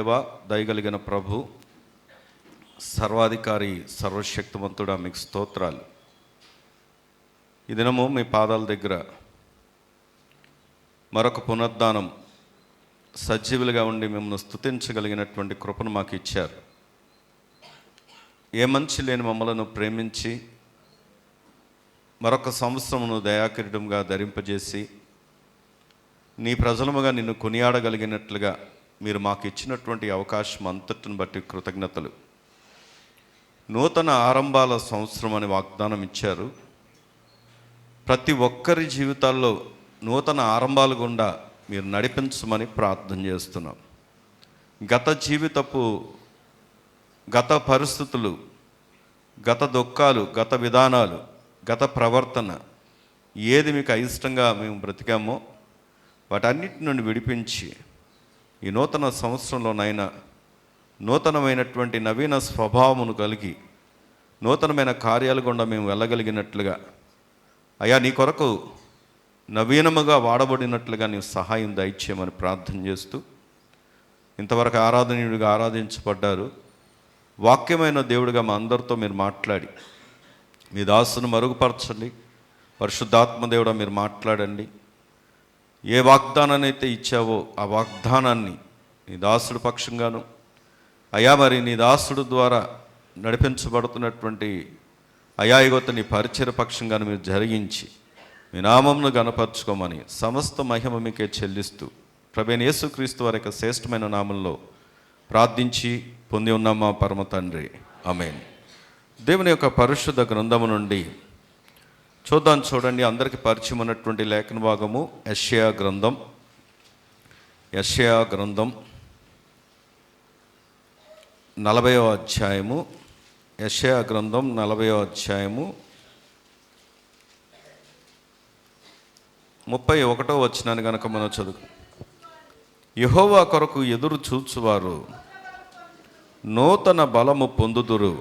దేవ, దయగలిగిన ప్రభు, సర్వాధికారి, సర్వశక్తివంతుడా, మీకు స్తోత్రాలు. ఈ దినము మీ పాదాల దగ్గర మరొక పునరుద్ధానం సజీవులుగా ఉండి మిమ్మల్ని స్తుతించగలిగినటువంటి కృపను మాకు ఇచ్చారు. ఏ మంచి లేని మమ్మలను ప్రేమించి మరొక సంవత్సరమును దయాకిరీటంగా ధరింపజేసి నీ ప్రజలముగా నిన్ను కొనియాడగలిగినట్లుగా మీరు మాకు ఇచ్చినటువంటి అవకాశం అంతటిని బట్టి కృతజ్ఞతలు. నూతన ఆరంభాల సంవత్సరం అని వాగ్దానం ఇచ్చారు. ప్రతి ఒక్కరి జీవితాల్లో నూతన ఆరంభాలు గుండా మీరు నడిపించమని ప్రార్థన చేస్తున్నాం. గత పరిస్థితులు, గత దుఃఖాలు, గత విధానాలు, గత ప్రవర్తన ఏది మీకు అయిష్టంగా మేము బ్రతికామో వాటన్నిటి నుండి విడిపించి ఈ నూతన సంవత్సరంలోనైనా నూతనమైనటువంటి నవీన స్వభావమును కలిగి నూతనమైన కార్యాలు గుండా మేము వెళ్ళగలిగినట్లుగా, అయ్యా నీ కొరకు నవీనముగా వాడబడినట్లుగా నీవు సహాయం దయచేయమని ప్రార్థన చేస్తూ, ఇంతవరకు ఆరాధనీయుడిగా ఆరాధించబడ్డారు. వాక్యమైన దేవుడిగా మా అందరితో మీరు మాట్లాడి మీ దాసును మరుగుపరచండి. పరిశుద్ధాత్మ దేవుడా మీరు మాట్లాడండి. ఏ వాగ్దానాన్ని అయితే ఇచ్చావో ఆ వాగ్దానాన్ని నీ దాసుడు పక్షంగాను, అయా మరి నీ దాసుడు ద్వారా నడిపించబడుతున్నటువంటి అయాయుగత నీ పరిచయ పక్షంగాను మీరు జరిగించి మీ నామమును గణపరచుకోమని సమస్త మహిమ మీకే చెల్లిస్తూ ప్రభువైన యేసుక్రీస్తు వారి యొక్క శ్రేష్టమైన నామంలో ప్రార్థించి పొంది ఉన్నాం మా పరమ తండ్రి, ఆమేన్. దేవుని యొక్క పరిశుద్ధ గ్రంథము నుండి చూడండి, అందరికీ పరిచయం ఉన్నటువంటి లేఖన భాగము యెషయా గ్రంథం 40వ అధ్యాయము. యెషయా గ్రంథం 40వ అధ్యాయము 31వ వచనాన్ని కనుక మనం చదువు. యెహోవా కొరకు ఎదురు చూచువారు నూతన బలము పొందుదురు,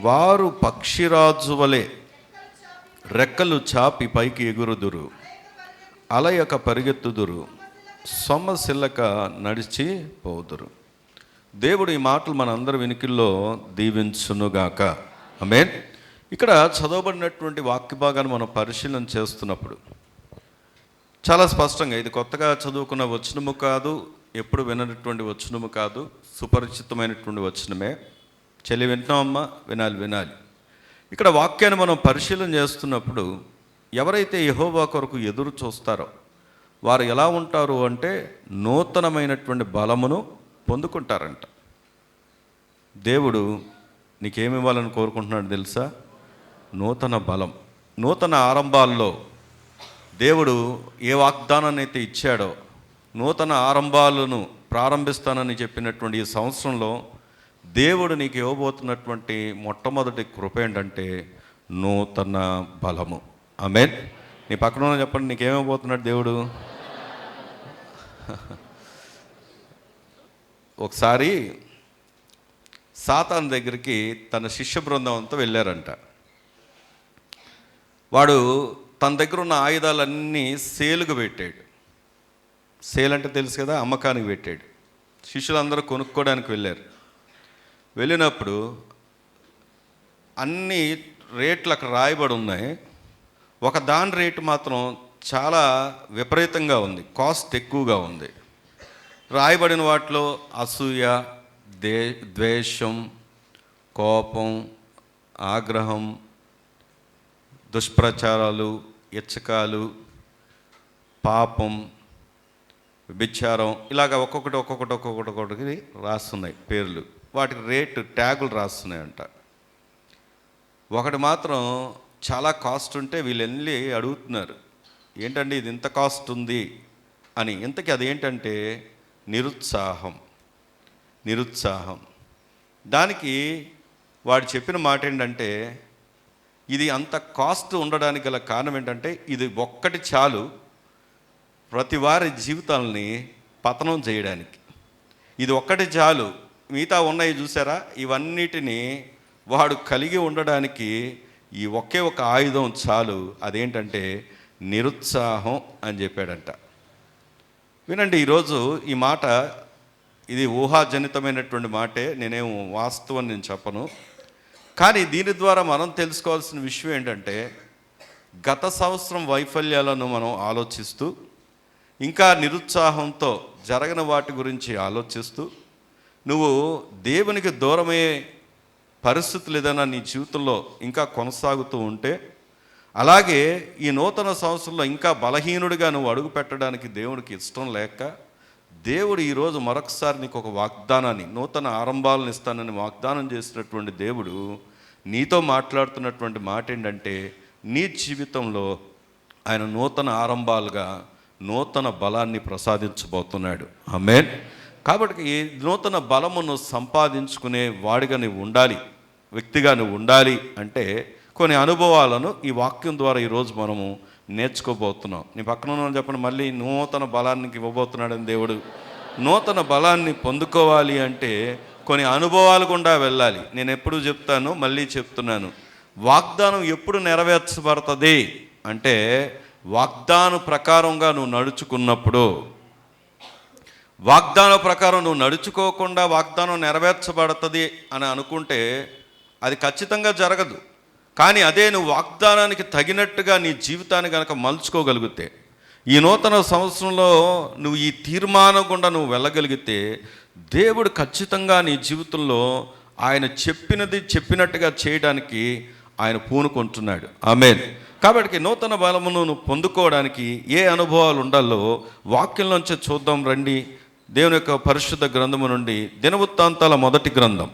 వారు పక్షిరాజు వలె రెక్కలు చాపి పైకి ఎగురుదురు, అలయక పరిగెత్తుదురు, సొమ్మసిల్లక నడిచి పోదురు. దేవుడు ఈ మాటలు మనందరి వినికిల్లో దీవించునుగాక, ఆమేన్. ఇక్కడ చదవబడినటువంటి వాక్య భాగాన్ని మనం పరిశీలన చేస్తున్నప్పుడు చాలా స్పష్టంగా ఇది కొత్తగా చదువుకున్న వచనము కాదు, ఎప్పుడు వినటువంటి వచనము కాదు, సుపరిచితమైనటువంటి వచనమే. చెల్లి వింటున్నామమ్మా, వినాలి. ఇక్కడ వాక్యాన్ని మనం పరిశీలన చేస్తున్నప్పుడు ఎవరైతే యెహోవా కొరకు ఎదురు చూస్తారో వారు ఎలా ఉంటారు అంటే నూతనమైనటువంటి బలమును పొందుకుంటారంట. దేవుడు నీకేమి ఇవ్వాలని కోరుకుంటున్నాడు తెలుసా? నూతన బలం. నూతన ఆరంభాల్లో దేవుడు ఏ వాగ్దానాన్ని అయితే ఇచ్చాడో, నూతన ఆరంభాలను ప్రారంభిస్తానని చెప్పినటువంటి ఈ సంవత్సరంలో దేవుడు నీకు ఇవ్వబోతున్నటువంటి మొట్టమొదటి కృప ఏంటంటే నూతన బలము, ఆమేన్. నీ పక్కన చెప్పండి, నీకేమైపోతున్నాడు దేవుడు? ఒకసారి సాతాను దగ్గరికి తన శిష్య బృందం అంతా వెళ్ళారంట. వాడు తన దగ్గర ఉన్న ఆయుధాలన్నీ సేలుగా పెట్టాడు. సేల్ అంటే తెలుసు కదా, అమ్మకానికి పెట్టాడు. శిష్యులందరూ కొనుక్కోవడానికి వెళ్ళినప్పుడు అన్ని రేట్లు అక్కడ రాయబడి ఉన్నాయి. ఒక దాని రేటు మాత్రం చాలా విపరీతంగా ఉంది, కాస్ట్ ఎక్కువగా ఉంది. రాయబడిన వాటిలో అసూయ, ద్వేషం, కోపం, ఆగ్రహం, దుష్ప్రచారాలు, ఇచ్చకాలు, పాపం, వ్యభిచారం, ఇలాగ ఒక్కొక్కటి రాస్తున్నాయి పేర్లు. వాటికి రేటు ట్యాగులు రాస్తున్నాయంట. ఒకటి మాత్రం చాలా కాస్ట్ ఉంటే వీళ్ళు వెళ్ళి అడుగుతున్నారు, ఏంటండి ఇది ఇంత కాస్ట్ ఉంది అని. ఇంతకీ అదేంటంటే నిరుత్సాహం. దానికి వాడు చెప్పిన మాట ఏంటంటే, ఇది అంత కాస్ట్ ఉండడానికి గల కారణం ఏంటంటే ఇది ఒక్కటి చాలు ప్రతి వారి జీవితాలని పతనం చేయడానికి. ఇది ఒక్కటి చాలు, మిగతా ఉన్నాయి చూసారా, ఇవన్నిటినీ వాడు కలిగి ఉండడానికి ఈ ఒకే ఒక ఆయుధం చాలు. అదేంటంటే నిరుత్సాహం అని చెప్పాడంట. వినండి, ఈరోజు ఈ మాట ఇది ఊహాజనితమైనటువంటి మాటే, నేనేం వాస్తవం నేను చెప్పను. కానీ దీని ద్వారా మనం తెలుసుకోవాల్సిన విషయం ఏంటంటే, గత సంవత్సరం వైఫల్యాలను మనం ఆలోచిస్తూ, ఇంకా నిరుత్సాహంతో జరగని వాటి గురించి ఆలోచిస్తూ, నువ్వు దేవునికి దూరమయ్యే పరిస్థితులు ఏదైనా నీ జీవితంలో ఇంకా కొనసాగుతూ ఉంటే, అలాగే ఈ నూతన సంవత్సరంలో ఇంకా బలహీనుడిగా నువ్వు అడుగు పెట్టడానికి దేవునికి ఇష్టం లేక, దేవుడు ఈరోజు మరొకసారి నీకు ఒక వాగ్దానాన్ని, నూతన ఆరంభాలను ఇస్తానని వాగ్దానం చేసినటువంటి దేవుడు నీతో మాట్లాడుతున్నటువంటి మాట ఏంటంటే, నీ జీవితంలో ఆయన నూతన ఆరంభాలుగా నూతన బలాన్ని ప్రసాదించబోతున్నాడు. ఆమేన్. కాబట్టి ఈ నూతన బలమును సంపాదించుకునే వాడిగా నువ్వు ఉండాలి, వ్యక్తిగా నువ్వు ఉండాలి అంటే కొన్ని అనుభవాలను ఈ వాక్యం ద్వారా ఈరోజు మనము నేర్చుకోబోతున్నాం. నీ పక్కన ఉన్న చెప్పండి, మళ్ళీ నూతన బలానికి ఇవ్వబోతున్నాడని దేవుడు. నూతన బలాన్ని పొందుకోవాలి అంటే కొన్ని అనుభవాలు గుండా వెళ్ళాలి. నేను ఎప్పుడు చెప్తాను, మళ్ళీ చెప్తున్నాను, వాగ్దానం ఎప్పుడు నెరవేర్చబడుతుంది అంటే వాగ్దానం ప్రకారంగా నువ్వు నడుచుకున్నప్పుడు. వాగ్దానం ప్రకారం నువ్వు నడుచుకోకుండా వాగ్దానం నెరవేర్చబడుతుంది అని అనుకుంటే అది ఖచ్చితంగా జరగదు. కానీ అదే నువ్వు వాగ్దానానికి తగినట్టుగా నీ జీవితాన్ని కనుక మలుచుకోగలిగితే, ఈ నూతన సంవత్సరంలో నువ్వు ఈ తీర్మానం గుండా నువ్వు వెళ్ళగలిగితే, దేవుడు ఖచ్చితంగా నీ జీవితంలో ఆయన చెప్పినట్టుగా చేయడానికి ఆయన పూనుకుంటున్నాడు. ఆమేన్. కాబట్టి నూతన బలమును నువ్వు పొందుకోవడానికి ఏ అనుభవాలు ఉండాలో వాక్యంలోంచి చూద్దాం రండి. దేవుని యొక్క పరిశుద్ధ గ్రంథము నుండి దినవృత్తాంతాల మొదటి గ్రంథం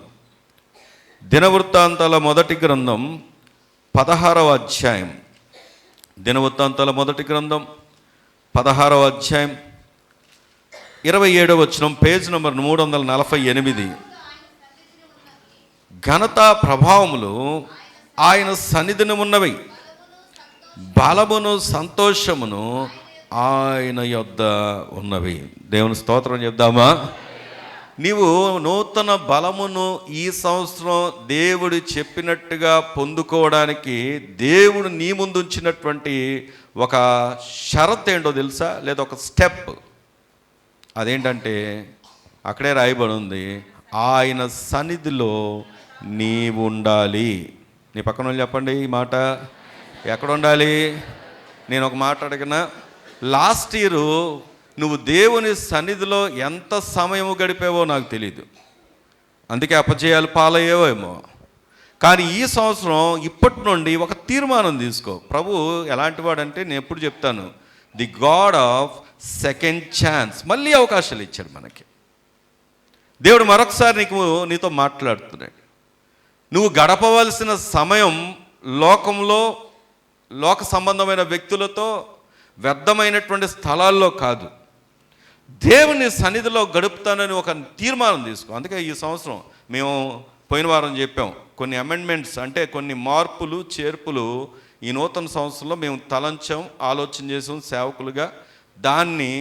16వ అధ్యాయం. దినవృత్తాంతాల మొదటి గ్రంథం 16వ అధ్యాయం 27వ వచనం, పేజ్ నంబర్ 348. ఘనత ప్రభావములు ఆయన సన్నిధిని ఉన్నవి, బలమును సంతోషమును ఆయన యొద్ద ఉన్నవి. దేవుని స్తోత్రం చెప్దామా? నీవు నూతన బలమును ఈ సంవత్సరం దేవుడు చెప్పినట్టుగా పొందుకోవడానికి దేవుడు నీ ముందు ఉంచినటువంటి ఒక షరత్ ఏంటో తెలుసా? లేదా ఒక స్టెప్. అదేంటంటే అక్కడే రాయబడి ఉంది, ఆయన సన్నిధిలో నీవు ఉండాలి. నీ పక్కన వాళ్ళు చెప్పండి ఈ మాట. ఎక్కడ ఉండాలి? నేను ఒక మాట అడిగిన, లాస్ట్ ఇయర్ నువ్వు దేవుని సన్నిధిలో ఎంత సమయము గడిపావో నాకు తెలీదు, అందుకే అపజయాలు పాలయ్యేవేమో. కానీ ఈ సంవత్సరం ఇప్పటి నుండి ఒక తీర్మానం తీసుకో. ప్రభు ఎలాంటి వాడంటే, నేను ఎప్పుడు చెప్తాను, the God of second chance. మళ్ళీ అవకాశాలు ఇచ్చాడు మనకి దేవుడు. మరొకసారి నీతో మాట్లాడుతున్నాడు. నువ్వు గడపవలసిన సమయం లోకంలో, లోక సంబంధమైన వ్యక్తులతో, వ్యర్థమైనటువంటి స్థలాల్లో కాదు, దేవుని సన్నిధిలో గడుపుతానని ఒక తీర్మానం తీసుకో. అందుకే ఈ సంవత్సరం మేము పోయిన వారం చెప్పాం, కొన్ని అమెండ్మెంట్స్ అంటే కొన్ని మార్పులు చేర్పులు ఈ నూతన సంవత్సరంలో మేము తలంచాం, ఆలోచన చేసాం సేవకులుగా. దాన్ని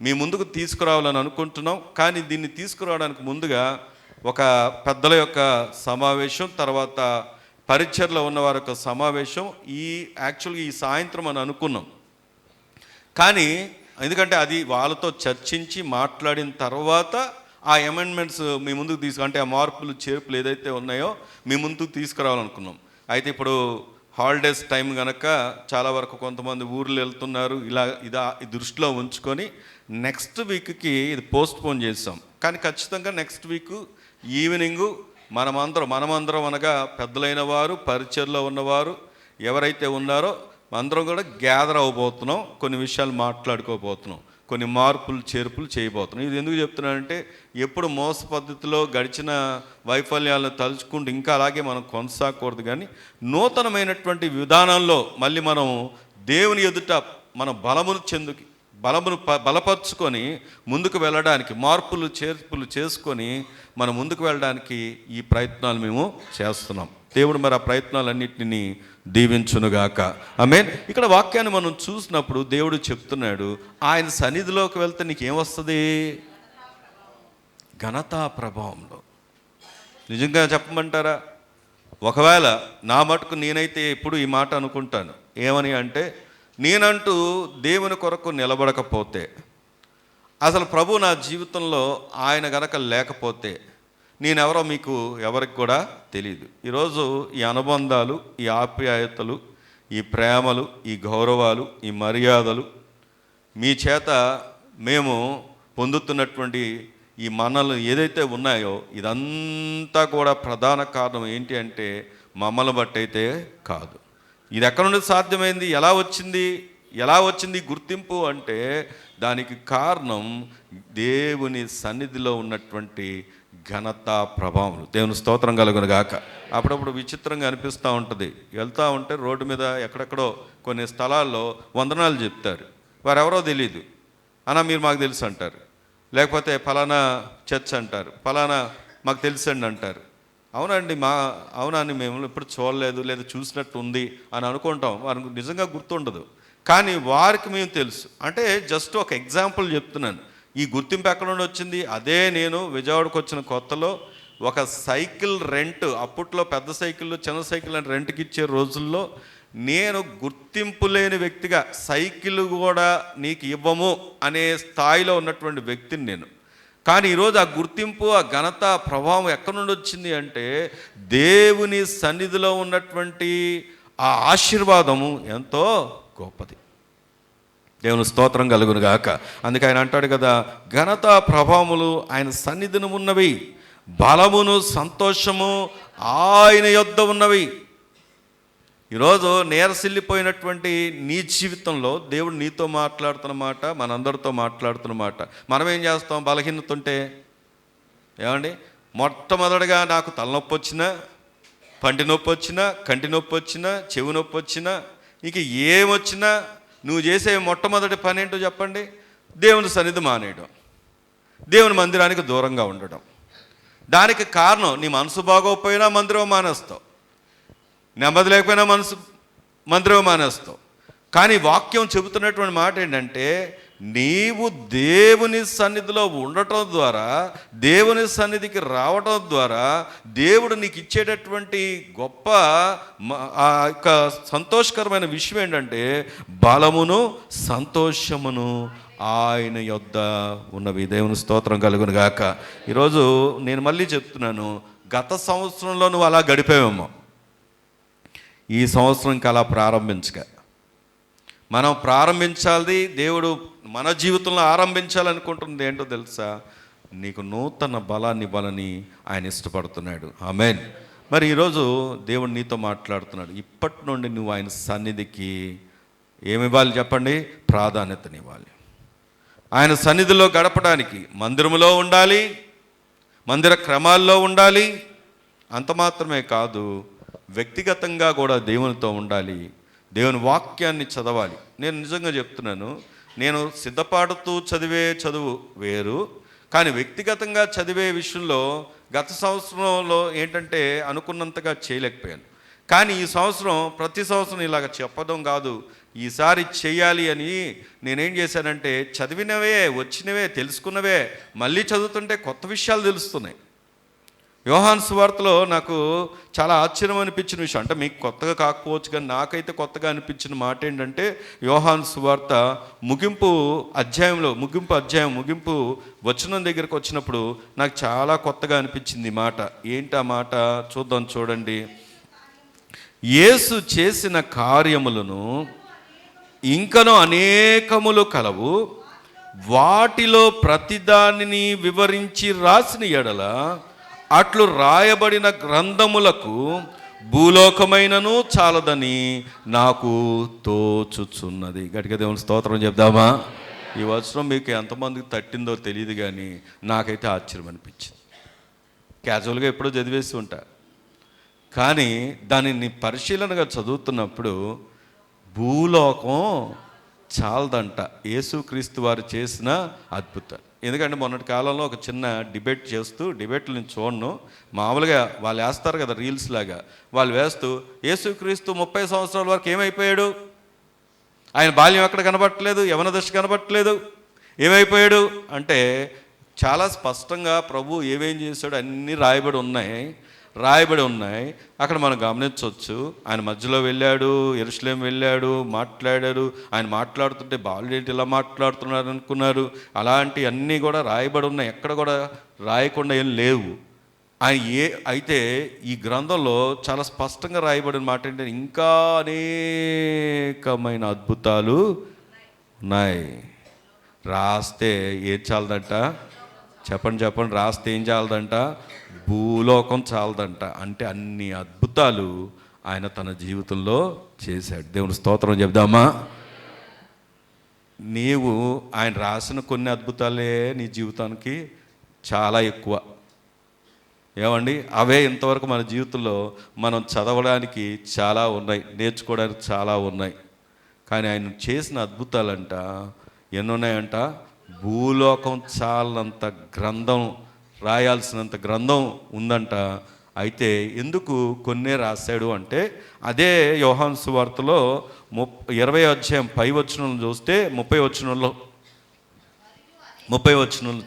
మీ ముందుకు తీసుకురావాలని అనుకుంటున్నాం. కానీ దీన్ని తీసుకురావడానికి ముందుగా ఒక పెద్దల యొక్క సమావేశం, తర్వాత పరిచర్లో ఉన్న వారి యొక్క సమావేశం యాక్చువల్గా ఈ సాయంత్రం అని అనుకున్నాం. కానీ ఎందుకంటే అది వాళ్ళతో చర్చించి మాట్లాడిన తర్వాత ఆ అమెండ్మెంట్స్ మీ ముందుకు అంటే ఆ మార్పులు చేర్పులు ఏదైతే ఉన్నాయో మీ ముందుకు తీసుకురావాలనుకున్నాం. అయితే ఇప్పుడు హాలిడేస్ టైం కనుక చాలా వరకు కొంతమంది ఊర్లు వెళ్తున్నారు. ఇది దృష్టిలో ఉంచుకొని నెక్స్ట్ వీక్కి ఇది పోస్ట్పోన్ చేసాం. కానీ ఖచ్చితంగా నెక్స్ట్ వీక్ ఈవినింగు మనమందరం అనగా పెద్దలైన వారు, పరిచర్లో ఉన్నవారు ఎవరైతే ఉన్నారో అందరం కూడా గ్యాదర్ అవ్వబోతున్నాం. కొన్ని విషయాలు మాట్లాడుకోబోతున్నాం, కొన్ని మార్పులు చేర్పులు చేయబోతున్నాం. ఇది ఎందుకు చెప్తున్నానంటే, ఎప్పుడు మోస పద్ధతిలో గడిచిన వైఫల్యాలను తలుచుకుంటూ ఇంకా అలాగే మనం కొనసాగకూడదు. కానీ నూతనమైనటువంటి విధానంలో మళ్ళీ మనం దేవుని ఎదుట మన బలమును బలపరుచుకొని ముందుకు వెళ్ళడానికి, మార్పులు చేర్పులు చేసుకొని మనం ముందుకు వెళ్ళడానికి ఈ ప్రయత్నాలు మేము చేస్తున్నాం. దేవుడు మరి ఆ ప్రయత్నాలన్నింటినీ దీవించునుగాక. ఆమేన్. ఇక్కడ వాక్యాన్ని మనం చూసినప్పుడు దేవుడు చెప్తున్నాడు, ఆయన సన్నిధిలోకి వెళ్తే నీకేమొస్తుంది? ఘనతా ప్రభావంలో. నిజంగా చెప్పమంటారా? ఒకవేళ నా మటుకు నేనైతే ఎప్పుడు ఈ మాట అనుకుంటాను, ఏమని అంటే, నేనంటూ దేవుని కొరకు నిలబడకపోతే, అసలు ప్రభు నా జీవితంలో ఆయన గనక లేకపోతే నేనెవరో మీకు ఎవరికి కూడా తెలియదు. ఈరోజు ఈ అనుబంధాలు, ఈ ఆప్యాయతలు, ఈ ప్రేమలు, ఈ గౌరవాలు, ఈ మర్యాదలు మీ చేత మేము పొందుతున్నటువంటి ఈ మనలు ఏదైతే ఉన్నాయో ఇదంతా కూడా ప్రధాన కారణం ఏంటి అంటే మమ్మల్ని బట్టి అయితే కాదు. ఇది ఎక్కడ నుండి సాధ్యమైంది, ఎలా వచ్చింది గుర్తింపు అంటే దానికి కారణం దేవుని సన్నిధిలో ఉన్నటువంటి ఘనత ప్రభావం. దేవుని స్తోత్రం కలుగును గాక. అప్పుడప్పుడు విచిత్రంగా అనిపిస్తూ ఉంటుంది. వెళ్తూ ఉంటే రోడ్డు మీద ఎక్కడెక్కడో కొన్ని స్థలాల్లో వందనాలు చెప్తారు. వారెవరో తెలియదు, అన్న మీరు మాకు తెలుసు అంటారు. లేకపోతే ఫలానా చర్చ్ అంటారు, ఫలానా మాకు తెలుసండి అంటారు. అవునండి అవునండి మేము ఇప్పుడు చూడలేదు, లేదా చూసినట్టు ఉంది అని అనుకుంటాం. వారికి నిజంగా గుర్తుండదు, కానీ వారికి మేము తెలుసు. అంటే జస్ట్ ఒక ఎగ్జాంపుల్ చెప్తున్నాను. ఈ గుర్తింపు ఎక్కడ నుండి వచ్చింది? అదే నేను విజయవాడకు వచ్చిన కొత్తలో ఒక సైకిల్ రెంట్, అప్పట్లో పెద్ద సైకిళ్ళు చిన్న సైకిల్ అని రెంట్కి ఇచ్చే రోజుల్లో నేను గుర్తింపు లేని వ్యక్తిగా, సైకిల్ కూడా నీకు ఇవ్వము అనే స్థాయిలో ఉన్నటువంటి వ్యక్తిని నేను. కానీ ఈరోజు ఆ గుర్తింపు, ఆ ఘనత, ప్రభావం ఎక్కడి నుండి వచ్చింది అంటే దేవుని సన్నిధిలో ఉన్నటువంటి ఆ ఆశీర్వాదము ఎంతో గొప్పది. దేవుని స్తోత్రం కలుగును గాక. అందుకే ఆయన అంటాడు కదా, ఘనత ప్రభావములు ఆయన సన్నిధిని ఉన్నవి, బలమును సంతోషము ఆయన యొద్ద ఉన్నవి. ఈరోజు నీరసిల్లిపోయినటువంటి నీ జీవితంలో దేవుడు నీతో మాట్లాడుతున్న మాట, మనందరితో మాట్లాడుతున్న మాట. మనం ఏం చేస్తాం? బలహీనత ఉంటే ఏమండి, మొట్టమొదటిగా నాకు తలనొప్పి వచ్చినా, పంటి నొప్పి వచ్చినా, కంటి నొప్పి వచ్చినా, చెవి నొప్పి వచ్చినా, ఇక ఏమొచ్చినా నువ్వు చేసే మొట్టమొదటి పని ఏంటో చెప్పండి? దేవుని సన్నిధి మానేయడం, దేవుని మందిరానికి దూరంగా ఉండడం. దానికి కారణం నీ మనసు బాగోకపోయినా మందిరం మానేస్తావు, నెమ్మది లేకపోయినా మందిరం మానేస్తావు. కానీ వాక్యం చెబుతున్నటువంటి మాట ఏంటంటే నీవు దేవుని సన్నిధిలో ఉండటం ద్వారా, దేవుని సన్నిధికి రావటం ద్వారా దేవుడు నీకు ఇచ్చేటటువంటి గొప్ప ఆ యొక్క సంతోషకరమైన విషయం ఏంటంటే బలమును సంతోషమును ఆయన యొద్ద ఉన్నవి. దేవుని స్తోత్రం కలుగును గాక. ఈరోజు నేను మళ్ళీ చెప్తున్నాను, గత సంవత్సరంలో నువ్వు అలా గడిపేవేమో, ఈ సంవత్సరం ఇంకా అలా ప్రారంభించక. మనం ప్రారంభించాలి, దేవుడు మన జీవితంలో ఆరంభించాలనుకుంటుంది ఏంటో తెలుసా? నీకు నూతన బలాన్ని ఇవ్వాలని ఆయన ఇష్టపడుతున్నాడు. ఆమేన్. మరి ఈరోజు దేవుడు నీతో మాట్లాడుతున్నాడు. ఇప్పటి నుండి నువ్వు ఆయన సన్నిధికి ఏమివ్వాలి చెప్పండి? ప్రాధాన్యతనివ్వాలి. ఆయన సన్నిధిలో గడపడానికి మందిరంలో ఉండాలి, మందిర క్రమాల్లో ఉండాలి. అంత మాత్రమే కాదు, వ్యక్తిగతంగా కూడా దేవునితో ఉండాలి, దేవుని వాక్యాన్ని చదవాలి. నేను నిజంగా చెప్తున్నాను, నేను సిద్ధపాటుతూ చదివే చదువు వేరు, కానీ వ్యక్తిగతంగా చదివే విషయంలో గత సంవత్సరంలో ఏంటంటే అనుకున్నంతగా చేయలేకపోయాను. కానీ ఈ సంవత్సరం ప్రతి సంవత్సరం ఇలాగ చెప్పడం కాదు, ఈసారి చెయ్యాలి అని నేనేం చేశానంటే చదివినవే, వచ్చినవే, తెలుసుకున్నవే మళ్ళీ చదువుతుంటే కొత్త విషయాలు తెలుస్తున్నాయి. యోహాను సువార్తలో నాకు చాలా ఆశ్చర్యం అనిపించిన విషయం, అంటే మీకు కొత్తగా కాకపోవచ్చు కానీ నాకైతే కొత్తగా అనిపించిన మాట ఏంటంటే యోహాను సువార్త ముగింపు వచనం దగ్గరకు వచ్చినప్పుడు నాకు చాలా కొత్తగా అనిపించింది మాట. ఏంటి ఆ మాట? చూద్దాం, చూడండి. యేసు చేసిన కార్యములను ఇంకను అనేకములు కలవు, వాటిలో ప్రతిదానిని వివరించి రాసిన ఎడల అట్లు రాయబడిన గ్రంథములకు భూలోకమైనను చాలదని నాకు తోచుచున్నది. గట్టిగా దేవుని స్తోత్రం చెప్దామా? ఈ వచనం మీకు ఎంతమందికి తట్టిందో తెలియదు, కానీ నాకైతే ఆశ్చర్యం అనిపించింది. క్యాజువల్గా ఎప్పుడో చదివేసి ఉంటా, కానీ దానిని పరిశీలనగా చదువుతున్నప్పుడు భూలోకం చాలదంట యేసుక్రీస్తు వారు చేసిన అద్భుతాలు. ఎందుకంటే మొన్నటి కాలంలో ఒక చిన్న డిబేట్లు నేను చూడను, మామూలుగా వాళ్ళు వేస్తారు కదా రీల్స్ లాగా, వాళ్ళు వేస్తూ యేసుక్రీస్తు 30 సంవత్సరాల వరకు ఏమైపోయాడు, ఆయన బాల్యం ఎక్కడ కనబట్టలేదు, యవన దశ కనబట్టలేదు, ఏమైపోయాడు అంటే చాలా స్పష్టంగా ప్రభు ఏమేం చేశాడు అన్నీ రాయబడి ఉన్నాయి. రాయబడి ఉన్నాయి. అక్కడ మనం గమనించవచ్చు. ఆయన మధ్యలో వెళ్ళాడు, యెరూషలేము వెళ్ళాడు, మాట్లాడారు. ఆయన మాట్లాడుతుంటే బాలుడేంటి ఇలా మాట్లాడుతున్నారు అనుకున్నారు. అలాంటి అన్నీ కూడా రాయబడి ఉన్నాయి, ఎక్కడ కూడా రాయకుండా ఏం లేవు. అయితే ఈ గ్రంథంలో చాలా స్పష్టంగా రాయబడిన మాట ఏంటంటే ఇంకా అనేకమైన అద్భుతాలు ఉన్నాయి. రాస్తే ఏం చాలదంట? చెప్పండి, రాస్తే ఏం చాలదంట? భూలోకం చాలదంట. అంటే అన్ని అద్భుతాలు ఆయన తన జీవితంలో చేశాడు. దేవుని స్తోత్రం చెప్దామా? నీవు ఆయన రాసిన కొన్ని అద్భుతాలే నీ జీవితానికి చాలా ఎక్కువ. ఏమండి? అవే ఇంతవరకు మన జీవితంలో మనం చదవడానికి చాలా ఉన్నాయి, నేర్చుకోవడానికి చాలా ఉన్నాయి. కానీ ఆయన చేసిన అద్భుతాలంట ఎన్నున్నాయంట? భూలోకం చాలంత గ్రంథం, రాయాల్సినంత గ్రంథం ఉందంట. అయితే ఎందుకు కొన్నే రాశాడు అంటే, అదే యోహాను సువార్తలో 20వ అధ్యాయం 5వ వచనం చూస్తే 30వ వచనంలో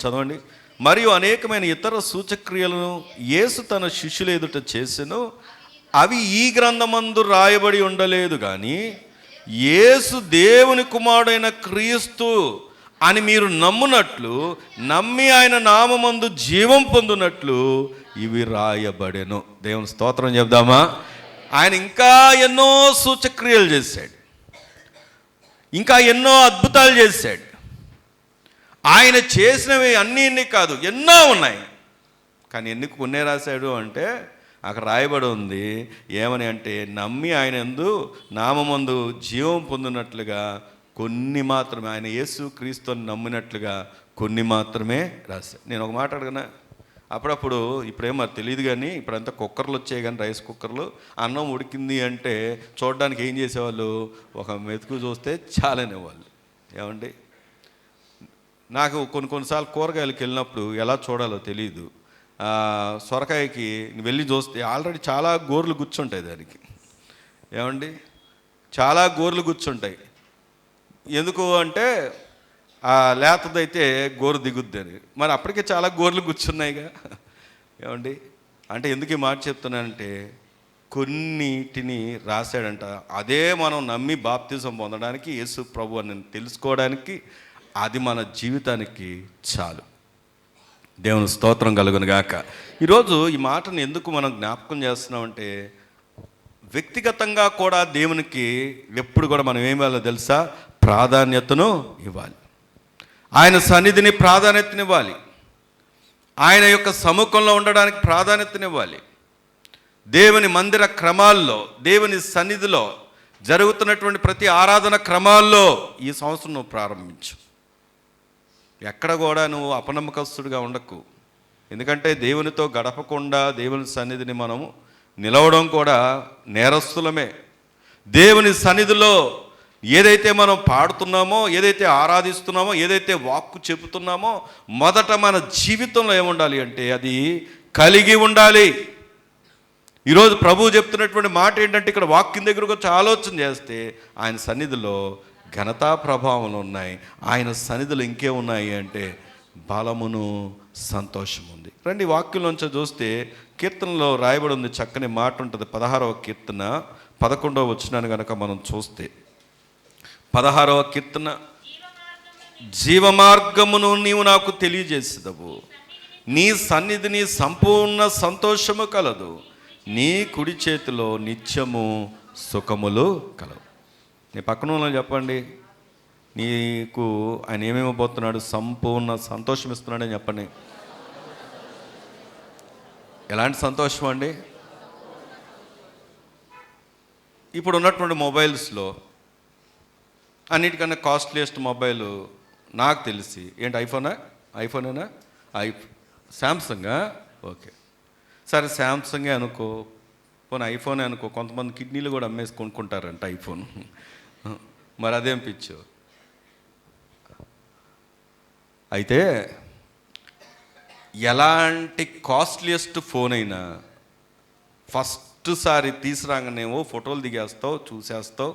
చదవండి. మరియు అనేకమైన ఇతర సూచక్రియలను యేసు తన శిష్యుల ఎదుట చేసెను, అవి ఈ గ్రంథమందు రాయబడి ఉండలేదు కానీ యేసు దేవుని కుమారుడైన క్రీస్తు అని మీరు నమ్మునట్లు, నమ్మి ఆయన నామమందు జీవం పొందునట్లు ఇవి రాయబడెను. దేవుని స్తోత్రం చెప్దామా? ఆయన ఇంకా ఎన్నో సూచక్రియలు చేశాడు, ఇంకా ఎన్నో అద్భుతాలు చేశాడు. ఆయన చేసినవి అన్నీ కాదు, ఎన్నో ఉన్నాయి. కానీ ఎందుకు కొన్నే రాశాడు అంటే, అక్కడ రాయబడి ఉంది ఏమని అంటే, నమ్మి ఆయన యందు నామమందు జీవం పొందినట్లుగా కొన్ని మాత్రమే, ఆయన యేసు క్రీస్తుని నమ్మినట్లుగా కొన్ని మాత్రమే రాశాడు. నేను ఒక మాట అడగనా? అప్పుడప్పుడు ఇప్పుడేం మరి తెలియదు కానీ ఇప్పుడంతా కుక్కర్లు వచ్చాయి, కానీ రైస్ కుక్కర్లు. అన్నం ఉడికింది అంటే చూడడానికి ఏం చేసేవాళ్ళు? ఒక మెతుకు చూస్తే చాలనేవాళ్ళు. ఏమండి? నాకు కొన్నిసార్లు కూరగాయలకు వెళ్ళినప్పుడు ఎలా చూడాలో తెలియదు. సొరకాయకి వెళ్ళి చూస్తే ఆల్రెడీ చాలా గోర్లు గుచ్చుంటాయి దానికి. ఏమండి? చాలా గోర్లు గుచ్చుంటాయి. ఎందుకు అంటే లేతదైతే గోరు దిగుద్ది అని. మరి అప్పటికే చాలా గోర్లు గుచ్చున్నాయిగా. ఏమండి? అంటే ఎందుకు ఈ మాట చెప్తున్నానంటే, కొన్నిటిని రాశాడంట. అదే మనం నమ్మి బాప్తిజం పొందడానికి, యేసు ప్రభు అని తెలుసుకోవడానికి, అది మన జీవితానికి చాలు. దేవుని స్తోత్రం కలుగును గాక. ఈరోజు ఈ మాటను ఎందుకు మనం జ్ఞాపకం చేస్తున్నామంటే, వ్యక్తిగతంగా కూడా దేవునికి ఎప్పుడు కూడా మనం ఏం ఇవ్వాలో తెలుసా? ప్రాధాన్యతను ఇవ్వాలి. ఆయన సన్నిధిని ప్రాధాన్యతనివ్వాలి. ఆయన యొక్క సముఖంలో ఉండడానికి ప్రాధాన్యతనివ్వాలి. దేవుని మందిర క్రమాల్లో, దేవుని సన్నిధిలో జరుగుతున్నటువంటి ప్రతి ఆరాధన క్రమాల్లో ఈ సంవత్సరం నువ్వు ప్రారంభించు. ఎక్కడ కూడా నువ్వు అపనమ్మకస్తుడిగా ఉండకు. ఎందుకంటే దేవునితో గడపకుండా దేవుని సన్నిధిని మనము నిలవడం కూడా నేరస్తులమే. దేవుని సన్నిధిలో ఏదైతే మనం పాడుతున్నామో, ఏదైతే ఆరాధిస్తున్నామో, ఏదైతే వాక్కు చెబుతున్నామో, మొదట మన జీవితంలో ఏముండాలి అంటే అది కలిగి ఉండాలి. ఈరోజు ప్రభువు చెప్తున్నటువంటి మాట ఏంటంటే, ఇక్కడ వాక్యం దగ్గరకు వచ్చి ఆలోచన చేస్తే ఆయన సన్నిధిలో ఘనతా ప్రభావాలు ఉన్నాయి. ఆయన సన్నిధిలో ఇంకేమున్నాయి అంటే బలమును, సంతోషం ఉంది. రండి వాక్యంలోంచి చూస్తే కీర్తనలో రాయబడి ఉంది, చక్కని మాట ఉంటుంది. 16వ కీర్తన 11వ వచనాన్ని కనుక మనం చూస్తే, 16వ కీర్తన, జీవమార్గమును నీవు నాకు తెలియజేసేదవు, నీ సన్నిధిని సంపూర్ణ సంతోషము కలదు, నీ కుడి చేతిలో నిత్యము సుఖములు కలవు. నీ పక్కన వాళ్ళని చెప్పండి, నీకు ఆయన ఏమేమిపోతున్నాడు? సంపూర్ణ సంతోషం ఇస్తున్నాడని చెప్పండి. ఎలాంటి సంతోషం అండి? ఇప్పుడు ఉన్నటువంటి మొబైల్స్లో అన్నిటికన్నా కాస్ట్లీయెస్ట్ మొబైల్ నాకు తెలిసి ఏంటి? ఐఫోనేనా? శాంసంగా? ఓకే, సరే శాంసంగే అనుకో, పోనీ ఐఫోనే అనుకో. కొంతమంది కిడ్నీలు కూడా అమ్మేసి కొనుక్కుంటారంట ఐఫోన్. మరి అదేం పిచ్చు. అయితే ఎలాంటి కాస్ట్లీయెస్ట్ ఫోన్ అయినా ఫస్ట్ సారి తీసుకురాగానేమో ఫోటోలు దిగేస్తావు, చూసేస్తావు,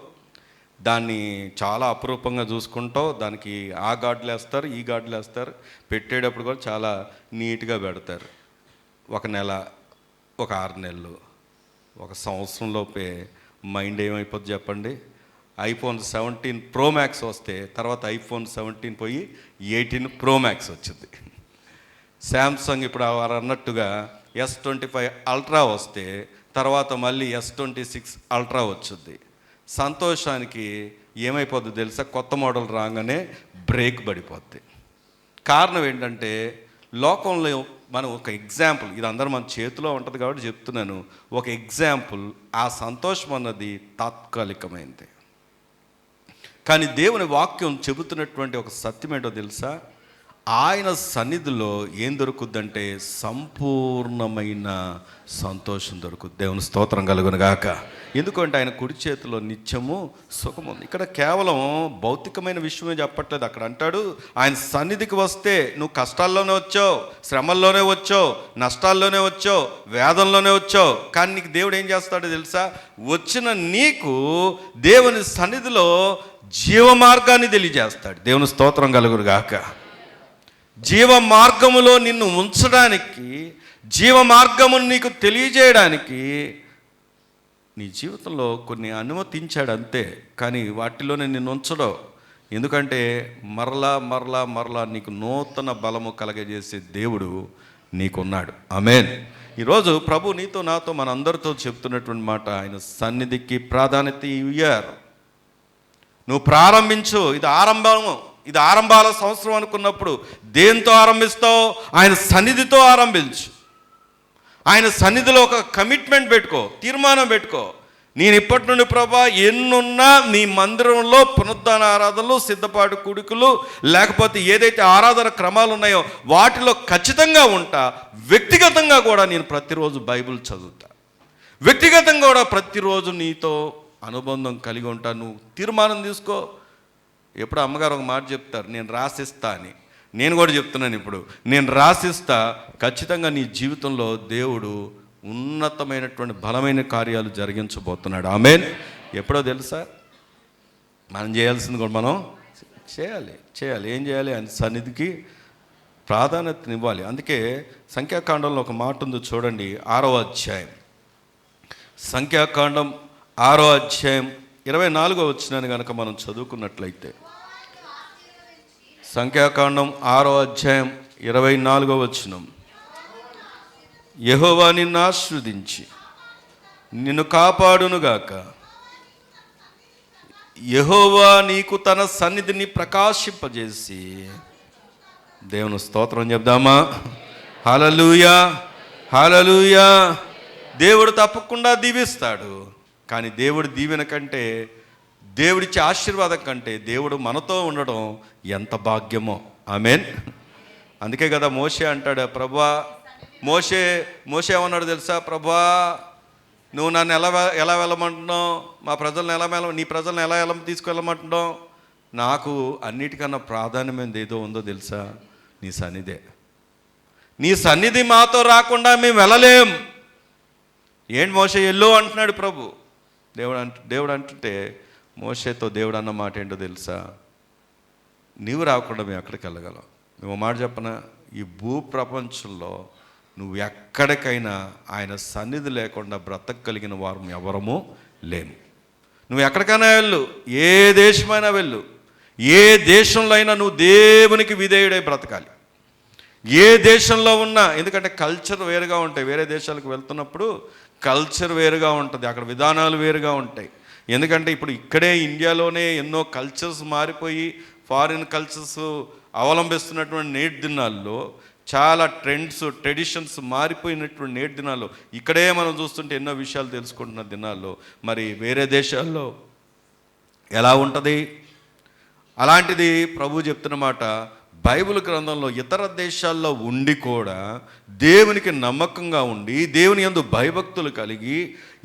దాన్ని చాలా అపురూపంగా చూసుకుంటావు. దానికి ఆ గార్డులు వేస్తారు, ఈ గార్డులు వేస్తారు, పెట్టేటప్పుడు కూడా చాలా నీట్గా పెడతారు. 1 నెల ఒక 6 నెలలు, ఒక సంవత్సరంలోపే మైండ్ ఏమైపోద్ది చెప్పండి? ఐఫోన్ 17 ప్రో మ్యాక్స్ వస్తే తర్వాత ఐఫోన్ 17 పోయి 18 ప్రో మ్యాక్స్ వచ్చింది. శాంసంగ్ ఇప్పుడు వారు అన్నట్టుగా S25 అల్ట్రా వస్తే తర్వాత మళ్ళీ S26 అల్ట్రా వచ్చింది. సంతోషానికి ఏమైపోద్ది తెలుసా? కొత్త మోడల్ రాగానే బ్రేక్ పడిపోద్ది. కారణం ఏంటంటే లోకంలో మనం ఒక ఎగ్జాంపుల్, ఇది అందరూ మన చేతిలో ఉంటుంది కాబట్టి చెప్తున్నాను. ఒక ఎగ్జాంపుల్, ఆ సంతోషం అన్నది తాత్కాలికమైంది. కానీ దేవుని వాక్యం చెబుతున్నటువంటి ఒక సత్యం ఏంటో తెలుసా? ఆయన సన్నిధిలో ఏం దొరుకుద్దంటే సంపూర్ణమైన సంతోషం దొరుకుద్ది. దేవుని స్తోత్రం కలుగును గాక. ఎందుకంటే ఆయన కుడి చేతిలో నిత్యము సుఖం ఉంది. ఇక్కడ కేవలం భౌతికమైన విషయమే చెప్పట్లేదు. అక్కడ అంటాడు, ఆయన సన్నిధికి వస్తే నువ్వు కష్టాల్లోనే వచ్చావు, శ్రమల్లోనే వచ్చావు, నష్టాల్లోనే వచ్చావు, వేదనలోనే వచ్చావు. కానీ నీకు దేవుడు ఏం చేస్తాడో తెలుసా? వచ్చిన నీకు దేవుని సన్నిధిలో జీవ మార్గాన్ని తెలియజేస్తాడు. దేవుని స్తోత్రం కలుగును గాక. జీవ మార్గములో నిన్ను ఉంచడానికి, జీవ మార్గమును నీకు తెలియజేయడానికి నీ జీవితంలో కొన్ని అనుమతించాడు అంతే. కానీ వాటిలోనే నిన్ను ఉంచడం. ఎందుకంటే మరలా మరలా మరలా నీకు నూతన బలము కలగజేసే దేవుడు నీకున్నాడు. ఆమేన్. ఈరోజు ప్రభు నీతో నాతో మనందరితో చెప్తున్నటువంటి మాట, ఆయన సన్నిధికి ప్రాధాన్యత ఇయ్యారు. నువ్వు ప్రారంభించు. ఇది ఆరంభాల సంవత్సరం అనుకున్నప్పుడు దేంతో ఆరంభిస్తావు? ఆయన సన్నిధితో ఆరంభించు. ఆయన సన్నిధిలో ఒక కమిట్మెంట్ పెట్టుకో, తీర్మానం పెట్టుకో. నేను ఇప్పటి నుండి ప్రభా ఎన్నున్నా నీ మందిరంలో పునరుద్ధాన ఆరాధనలు, సిద్ధపాటు కూడికలు, లేకపోతే ఏదైతే ఆరాధన క్రమాలు ఉన్నాయో వాటిలో ఖచ్చితంగా ఉంటా. వ్యక్తిగతంగా కూడా నేను ప్రతిరోజు బైబిల్ చదువుతా. వ్యక్తిగతంగా కూడా ప్రతిరోజు నీతో అనుబంధం కలిగి ఉంటా. నువ్వు తీర్మానం తీసుకో. ఎప్పుడు అమ్మగారు ఒక మాట చెప్తారు, నేను రాసిస్తా అని. నేను కూడా చెప్తున్నాను ఇప్పుడు, నేను రాసిస్తా. ఖచ్చితంగా నీ జీవితంలో దేవుడు ఉన్నతమైనటువంటి బలమైన కార్యాలు జరిగించబోతున్నాడు. ఆమేన్. ఎప్పుడో తెలుసా? మనం చేయాల్సింది కూడా మనం చేయాలి. ఏం చేయాలి? ఆయన సన్నిధికి ప్రాధాన్యతనివ్వాలి. అందుకే సంఖ్యాకాండంలో ఒక మాట ఉంది చూడండి, 6వ అధ్యాయం. సంఖ్యాకాండం 6వ అధ్యాయం 24వ వచనాన్ని కనుక మనం చదువుకున్నట్లయితే, సంఖ్యాకాండం 6వ అధ్యాయం 24వ వచనం, యెహోవా నిన్ను ఆశీర్వదించి నిన్ను కాపాడునుగాక. యెహోవా నీకు తన సన్నిధిని ప్రకాశింపజేసి, దేవుని స్తోత్రం చెప్దామా? హల్లెలూయా, హల్లెలూయా. దేవుడు తప్పకుండా దీవిస్తాడు. కానీ దేవుడి దీవెన కంటే, దేవుడిచ్చే ఆశీర్వాదం కంటే దేవుడు మనతో ఉండడం ఎంత భాగ్యమో. ఆమేన్. అందుకే కదా మోషే అంటాడు, ప్రభువా, మోషే ఏమన్నాడు తెలుసా? ప్రభువా, నువ్వు నన్ను ఎలా వెళ్ళమంటున్నావు? నీ ప్రజలను ఎలా తీసుకువెళ్ళమంటున్నావు? నాకు అన్నిటికన్నా ప్రాధాన్యమైనది ఏదో ఉందో తెలుసా? నీ సన్నిధే. నీ సన్నిధి మాతో రాకుండా మేము వెళ్ళలేం. ఏంటి మోషే ఎల్లు అంటున్నాడు ప్రభు. దేవుడు అంటుంటే మోషేతో దేవుడు అన్న మాట ఏంటో తెలుసా? నీవు రాకుండా మేము ఎక్కడికి వెళ్ళగలం? మేము మాట చెప్పనా? ఈ భూ ప్రపంచంలో నువ్వు ఎక్కడికైనా ఆయన సన్నిధి లేకుండా బ్రతకగలిగిన వారు ఎవరము లేము. నువ్వు ఎక్కడికైనా వెళ్ళు, ఏ దేశమైనా వెళ్ళు, ఏ దేశంలో అయినా నువ్వు దేవునికి విధేయుడై బ్రతకాలి. ఏ దేశంలో ఉన్నా. ఎందుకంటే కల్చర్ వేరుగా ఉంటాయి. వేరే దేశాలకు వెళ్తున్నప్పుడు కల్చర్ వేరుగా ఉంటుంది, అక్కడ విధానాలు వేరుగా ఉంటాయి. ఎందుకంటే ఇప్పుడు ఇక్కడే ఇండియాలోనే ఎన్నో కల్చర్స్ మారిపోయి ఫారిన్ కల్చర్స్ అవలంబిస్తున్నటువంటి నేటి దినాల్లో చాలా ట్రెడిషన్స్ మారిపోయినటువంటి నేటి దినాల్లో ఇక్కడే మనం చూస్తుంటే ఎన్నో విషయాలు తెలుసుకుంటున్న దినాల్లో మరి వేరే దేశాల్లో ఎలా ఉంటుంది? అలాంటిది ప్రభు చెప్తున్న మాట, బైబిల్ గ్రంథంలో ఇతర దేశాల్లో ఉండి కూడా దేవునికి నమ్మకంగా ఉండి దేవుని యందు భయభక్తులు కలిగి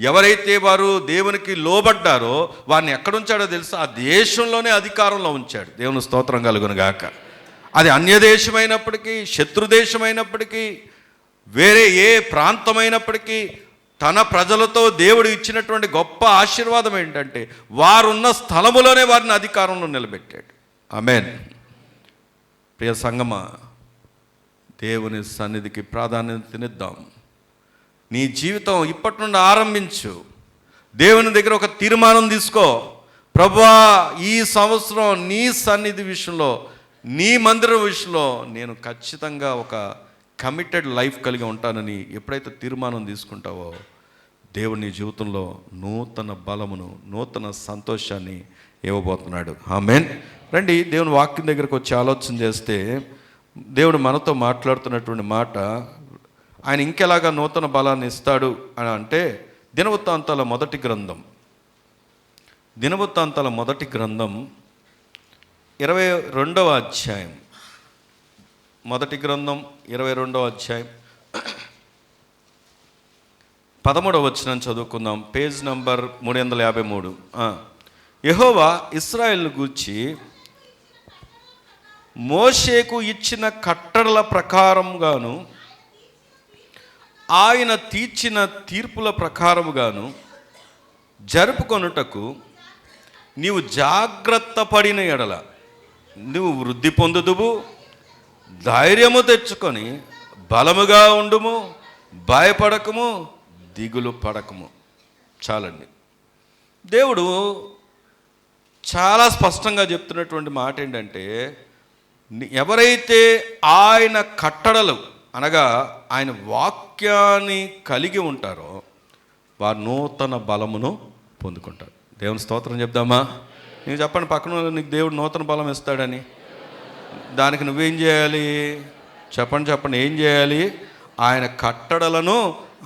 ఎవరైతే వారు దేవునికి లోబడ్డారో వారిని ఎక్కడుంచాడో తెలుసా? ఆ దేశంలోనే అధికారంలో ఉంచాడు. దేవుని స్తోత్రం కలుగును గాక. అది అన్యదేశమైనప్పటికీ, శత్రుదేశమైనప్పటికీ, వేరే ఏ ప్రాంతమైనప్పటికీ తన ప్రజలతో దేవుడు ఇచ్చినటువంటి గొప్ప ఆశీర్వాదం ఏంటంటే వారున్న స్థలములోనే వారిని అధికారంలో నిలబెట్టాడు. ఆమేన్. ప్రియ సంగమా, దేవుని సన్నిధికి ప్రాధాన్యతనిద్దాం. నీ జీవితం ఇప్పటి నుండి ఆరంభించు. దేవుని దగ్గర ఒక తీర్మానం తీసుకో. ప్రభువా, ఈ సంవత్సరం నీ సన్నిధి విషయంలో, నీ మందిరం విషయంలో నేను ఖచ్చితంగా ఒక కమిటెడ్ లైఫ్ కలిగి ఉంటానని ఎప్పుడైతే తీర్మానం తీసుకుంటావో, దేవుడు నీ జీవితంలో నూతన బలమును, నూతన సంతోషాన్ని ఇవ్వబోతున్నాడు. ఆమేన్. రండి, దేవుని వాక్యం దగ్గరకు వచ్చి ఆలోచన చేస్తే దేవుడు మనతో మాట్లాడుతున్నటువంటి మాట, ఆయన ఇంకెలాగా నూతన బలాన్ని ఇస్తాడు అని అంటే, దినవృత్తాంతాల మొదటి గ్రంథం 22వ అధ్యాయం, మొదటి గ్రంథం 22వ అధ్యాయం 13వ వచనం చదువుకుందాం. Page number 353. యెహోవా ఇశ్రాయేలును గూర్చి మోషేకు ఇచ్చిన కట్టడల ప్రకారముగాను, ఆయన తీర్చిన తీర్పుల ప్రకారముగాను జరుపుకొనుటకు నీవు జాగ్రత్త పడిన ఎడల నువ్వు వృద్ధి పొందుదువు. ధైర్యము తెచ్చుకొని బలముగా ఉండుము, భయపడకము, దిగులు పడకము. చాలండి. దేవుడు చాలా స్పష్టంగా చెప్తున్నటువంటి మాట ఏంటంటే, ఎవరైతే ఆయన కట్టడలు అనగా ఆయన వాక్యాన్ని కలిగి ఉంటారో వారు నూతన బలమును పొందుకుంటారు. దేవుని స్తోత్రం చెప్దామా? నీకు చెప్పండి, పక్కన నీకు దేవుడు నూతన బలం ఇస్తాడని. దానికి నువ్వేం చేయాలి? చెప్పండి ఏం చేయాలి? ఆయన కట్టడలను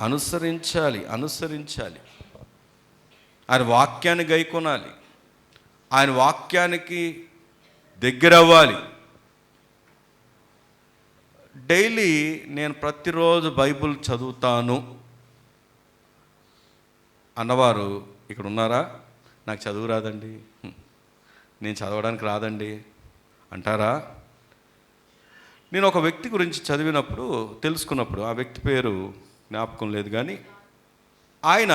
అనుసరించాలి. ఆయన వాక్యాన్ని గైకొనాలి. ఆయన వాక్యానికి దగ్గర అవ్వాలి. డైలీ నేను ప్రతిరోజు బైబిల్ చదువుతాను అన్నవారు ఇక్కడ ఉన్నారా? నాకు చదువు రాదండి, నేను చదవడానికి రాదండి అంటారా? నేను ఒక వ్యక్తి గురించి చదివినప్పుడు, తెలుసుకున్నప్పుడు, ఆ వ్యక్తి పేరు జ్ఞాపకం లేదు కానీ, ఆయన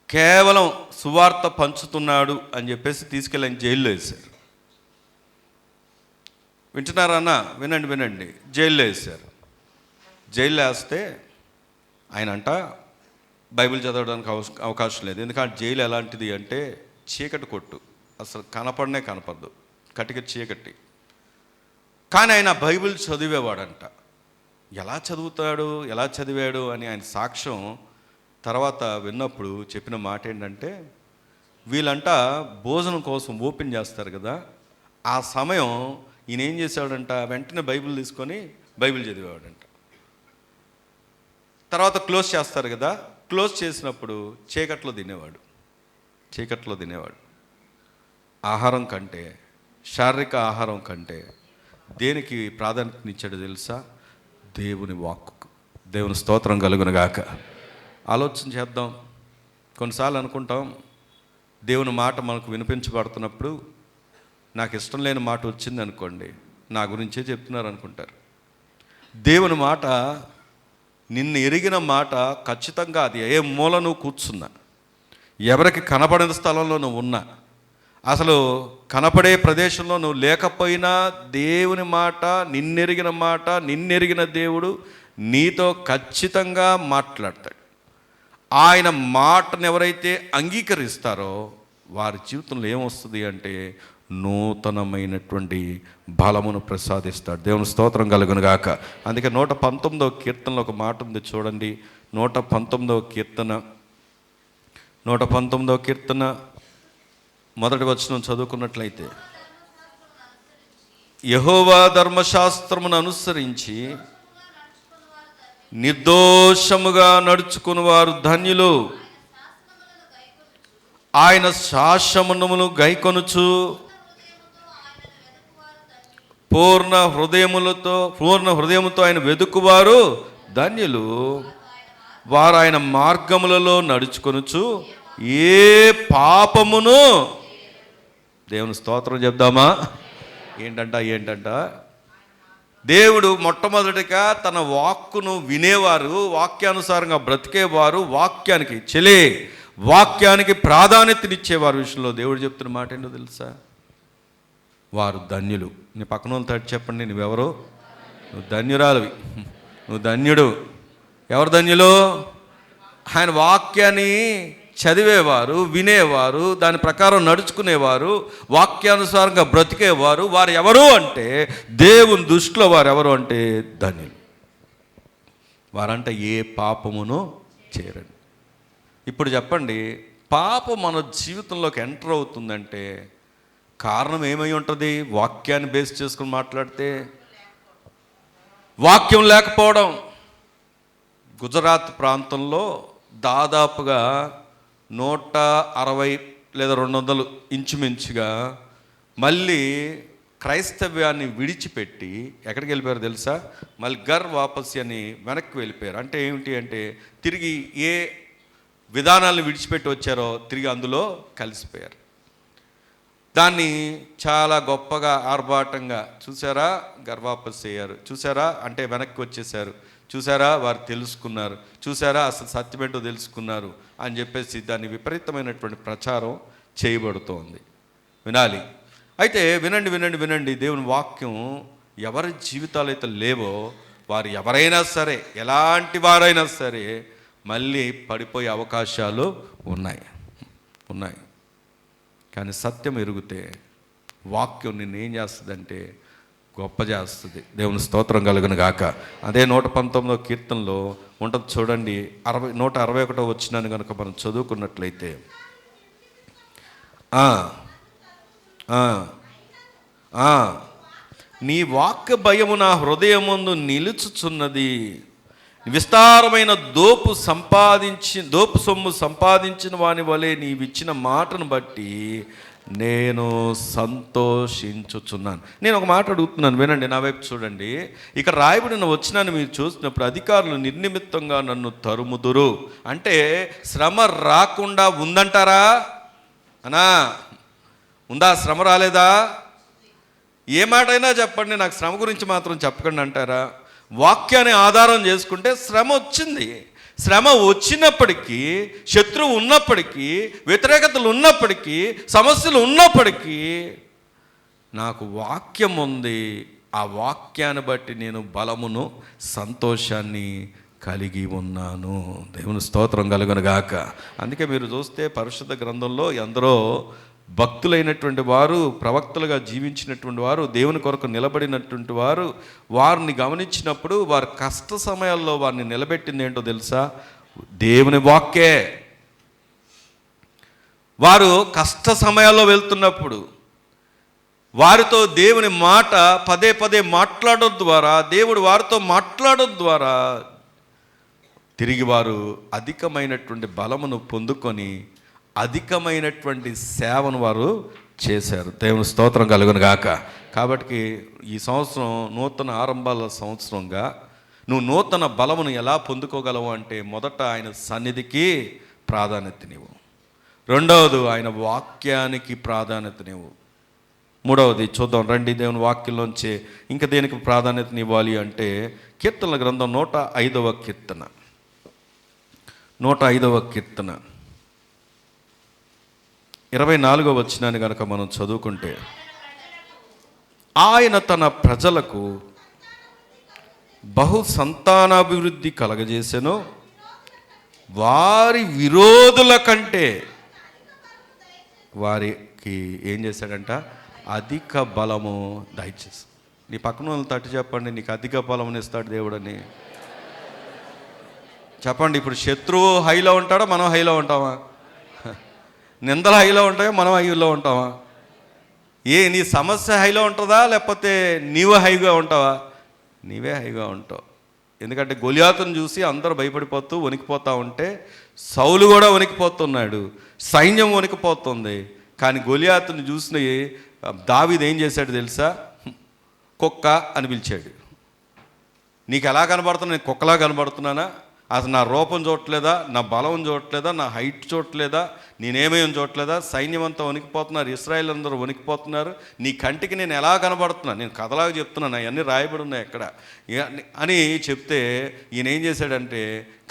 కేవలం సువార్త పంచుతున్నాడు అని చెప్పేసి తీసుకెళ్ళి ఆయన జైల్లో వేశారు. వింటున్నారన్నా? వినండి. జైల్లో వేశారు. జైల్లో వేస్తే ఆయన అంట బైబిల్ చదవడానికి అవకాశం లేదు. ఎందుకంటే జైలు ఎలాంటిది అంటే చీకటి కొట్టు, అసలు కనపడదు, కటిక చీకటి. కానీ ఆయన బైబిల్ చదివేవాడంట. ఎలా చదివాడు అని ఆయన సాక్ష్యం తర్వాత విన్నప్పుడు చెప్పిన మాట ఏంటంటే, వీళ్ళంట భోజనం కోసం ఓపెన్ చేస్తారు కదా, ఆ సమయం ఈయన ఏం చేసేవాడంట, వెంటనే బైబిల్ తీసుకొని బైబిల్ చదివేవాడంట. తర్వాత క్లోజ్ చేస్తారు కదా, క్లోజ్ చేసినప్పుడు చీకట్లో తినేవాడు. ఆహారం కంటే, శారీరక ఆహారం కంటే దేనికి ప్రాధాన్యతనిచ్చాడో తెలుసా? దేవుని వాక్కు. దేవుని స్తోత్రం కలుగునుగాక. ఆలోచన చేద్దాం. కొన్నిసార్లు అనుకుంటాం, దేవుని మాట మనకు వినిపించబడుతున్నప్పుడు నాకు ఇష్టం లేని మాట వచ్చింది అనుకోండి, నా గురించే చెప్తున్నారు అనుకుంటారు. దేవుని మాట, నిన్ను ఎరిగిన మాట ఖచ్చితంగా అది ఏ మూల నువ్వు కూర్చున్నా, ఎవరికి కనపడిన స్థలంలో నువ్వు ఉన్నా, అసలు కనపడే ప్రదేశంలో నువ్వు లేకపోయినా, దేవుని మాట, నిన్నెరిగిన దేవుడు నీతో ఖచ్చితంగా మాట్లాడతాడు. ఆయన మాటను ఎవరైతే అంగీకరిస్తారో వారి జీవితంలో ఏమొస్తుంది అంటే నూతనమైనటువంటి బలమును ప్రసాదిస్తాడు. దేవుని స్తోత్రం కలుగునుగాక. అందుకే 119వ కీర్తనలో ఒక మాట ఉంది చూడండి. 119వ కీర్తన మొదటి వచనం చదువుకున్నట్లయితే, యెహోవా ధర్మశాస్త్రమును అనుసరించి నిర్దోషముగా నడుచుకుని వారు ధన్యులు. ఆయన శాసనములను గైకొనుచు పూర్ణ హృదయముతో ఆయన వెదుకువారు ధన్యులు. వారు ఆయన మార్గములలో నడుచుకొనుచు ఏ పాపమును, దేవుని స్తోత్రం చెప్దామా? ఏంటంట దేవుడు మొట్టమొదటిగా తన వాక్కును వినేవారు, వాక్యానుసారంగా బ్రతికేవారు, వాక్యానికి ప్రాధాన్యతనిచ్చేవారు విషయంలో దేవుడు చెప్తున్న మాట ఏంటో తెలుసా? వారు ధన్యులు. నీ పక్కన తట్టి చెప్పండి, నువ్వెవరో? నువ్వు ధన్యురాలివి, నువ్వు ధన్యుడు. ఎవరు ధన్యులు? ఆయన వాక్యాన్ని చదివేవారు, వినేవారు, దాని ప్రకారం నడుచుకునేవారు, వాక్యానుసారంగా బ్రతికేవారు. వారు ఎవరు అంటే దేవుని దృష్టిలో వారు ఎవరు అంటే ధన్యులు. వారంట ఏ పాపమును చేయరండి. ఇప్పుడు చెప్పండి, పాపం మన జీవితంలోకి ఎంటర్ అవుతుందంటే కారణం ఏమై ఉంటుంది? వాక్యాన్ని బేస్ చేసుకుని మాట్లాడితే వాక్యం లేకపోవడం. గుజరాత్ ప్రాంతంలో దాదాపుగా 160 లేదా 200 ఇంచుమించుగా మళ్ళీ క్రైస్తవ్యాన్ని విడిచిపెట్టి ఎక్కడికి వెళ్ళిపోయారు తెలుసా? మళ్ళీ వాపసి అని వెనక్కి వెళ్ళిపోయారు. అంటే ఏమిటి అంటే తిరిగి ఏ విధానాలను విడిచిపెట్టి వచ్చారో తిరిగి అందులో కలిసిపోయారు. దాన్ని చాలా గొప్పగా ఆర్భాటంగా చూసారా, వాపస్ అయ్యారు, చూసారా అంటే వెనక్కి వచ్చేసారు, చూసారా వారు తెలుసుకున్నారు, చూసారా అసలు సత్యమేంటో తెలుసుకున్నారు అని చెప్పేసి దాన్ని విపరీతమైనటువంటి ప్రచారం చేయబడుతోంది. వినాలి. అయితే వినండి వినండి వినండి, దేవుని వాక్యం ఎవరి జీవితాలు అయితే లేవో వారు ఎవరైనా సరే, ఎలాంటి వారైనా సరే మళ్ళీ పడిపోయే అవకాశాలు ఉన్నాయి. కానీ సత్యం ఎరిగితే వాక్యం నిన్ను ఏం చేస్తుందంటే గొప్ప చేస్తుంది. దేవుని స్తోత్రం కలుగును గాక. అదే 119వ కీర్తనలో ఉంటుంది చూడండి, 161వ వచనాన్ని కనుక మనం చదువుకున్నట్లయితే, నీ వాక్య భయము నా హృదయమందు నిలుచుచున్నది, విస్తారమైన దోపు సొమ్ము సంపాదించిన వాని వలె నీవిచ్చిన మాటను బట్టి నేను సంతోషించుచున్నాను. నేను ఒక మాట అడుగుతున్నాను, వినండి, నా వైపు చూడండి. ఇక్కడ రాయబడిన వచనాన్ని మీరు చూసినప్పుడు, అధికారులు నిర్నిమిత్తంగా నన్ను తరుముదురు అంటే శ్రమ రాకుండా ఉందంటారా? అనా ఉందా? శ్రమ రాలేదా? ఏ మాట అయినా చెప్పండి, నాకు శ్రమ గురించి మాత్రం చెప్పకండి అంటారా? వాక్యాన్ని ఆధారం చేసుకుంటే శ్రమ వచ్చింది. శ్రమ వచ్చినప్పటికీ, శత్రువు ఉన్నప్పటికీ, వ్యతిరేకతలు ఉన్నప్పటికీ, సమస్యలు ఉన్నప్పటికీ నాకు వాక్యం ఉంది. ఆ వాక్యాన్ని బట్టి నేను బలమును, సంతోషాన్ని కలిగి ఉన్నాను. దేవుని స్తోత్రం కలుగును గాక. అందుకే మీరు చూస్తే పరిశుద్ధ గ్రంథంలో ఎందరో భక్తులైనటువంటి వారు, ప్రవక్తలుగా జీవించినటువంటి వారు, దేవుని కొరకు నిలబడినటువంటి వారు, వారిని గమనించినప్పుడు వారి కష్ట సమయాల్లో వారిని నిలబెట్టింది ఏంటో తెలుసా? దేవుని వాక్యే. వారు కష్ట సమయాల్లో వెళ్తున్నప్పుడు వారితో దేవుని మాట పదే పదే మాట్లాడడం ద్వారా, దేవుడు వారితో మాట్లాడడం ద్వారా తిరిగి వారు అధికమైనటువంటి బలమును పొందుకొని అధికమైనటువంటి సేవను వారు చేశారు. దేవుని స్తోత్రం కలుగును గాక. కాబట్టి ఈ సంవత్సరం నూతన ఆరంభాల సంవత్సరంగా నువ్వు నూతన బలమును ఎలా పొందుకోగలవు అంటే, మొదట ఆయన సన్నిధికి ప్రాధాన్యతనివ్వు, రెండవది ఆయన వాక్యానికి ప్రాధాన్యతనివ్వు, మూడవది చూద్దాం రండి దేవుని వాక్యంలోంచి ఇంకా దేనికి ప్రాధాన్యతనివ్వాలి అంటే, కీర్తనల గ్రంథం 105వ కీర్తన 24వ వచనాన్ని కనుక మనం చదువుకుంటే, ఆయన తన ప్రజలకు బహు సంతానాభివృద్ధి కలగజేసెను, వారి విరోధుల కంటే వారికి ఏం చేశాడంట? అధిక బలము దయచేసి. నీ పక్కన వాళ్ళని తట్టి చెప్పండి, నీకు అధిక బలముని ఇస్తాడు దేవుడని చెప్పండి. ఇప్పుడు శత్రువు హైలో ఉంటాడో మనం హైలో ఉంటామా? నిందలు హైలో ఉంటాయో మనం హైలో ఉంటామా? నీ సమస్య హైలో ఉంటుందా లేకపోతే నీవు హైగా ఉంటావా? నీవే హైగా ఉంటావు. ఎందుకంటే గొలియాతును చూసి అందరూ భయపడిపోతూ వణికిపోతూ ఉంటే సౌలు కూడా వణికిపోతున్నాడు, సైన్యం వణికిపోతుంది. కానీ గొలియాతును చూసిన దావీదు ఏం చేశాడు తెలుసా? కుక్క అని పిలిచాడు. నీకు ఎలా కనబడుతున్నా? నేను కుక్కలా కనబడుతున్నానా? అసలు నా రూపం చూడట్లేదా? నా బలం చూడట్లేదా? నా హైట్ చూడట్లేదా? నేనేమేం చూడట్లేదా? సైన్యం అంతా వణికిపోతున్నారు, ఇశ్రాయేల్ అందరూ వణికిపోతున్నారు. నీ కంటికి నేను ఎలా కనబడుతున్నా? నేను కథలాగా చెప్తున్నాను, అవన్నీ రాయబడి ఉన్నాయి ఎక్కడ అని చెప్తే ఈయన ఏం చేశాడంటే,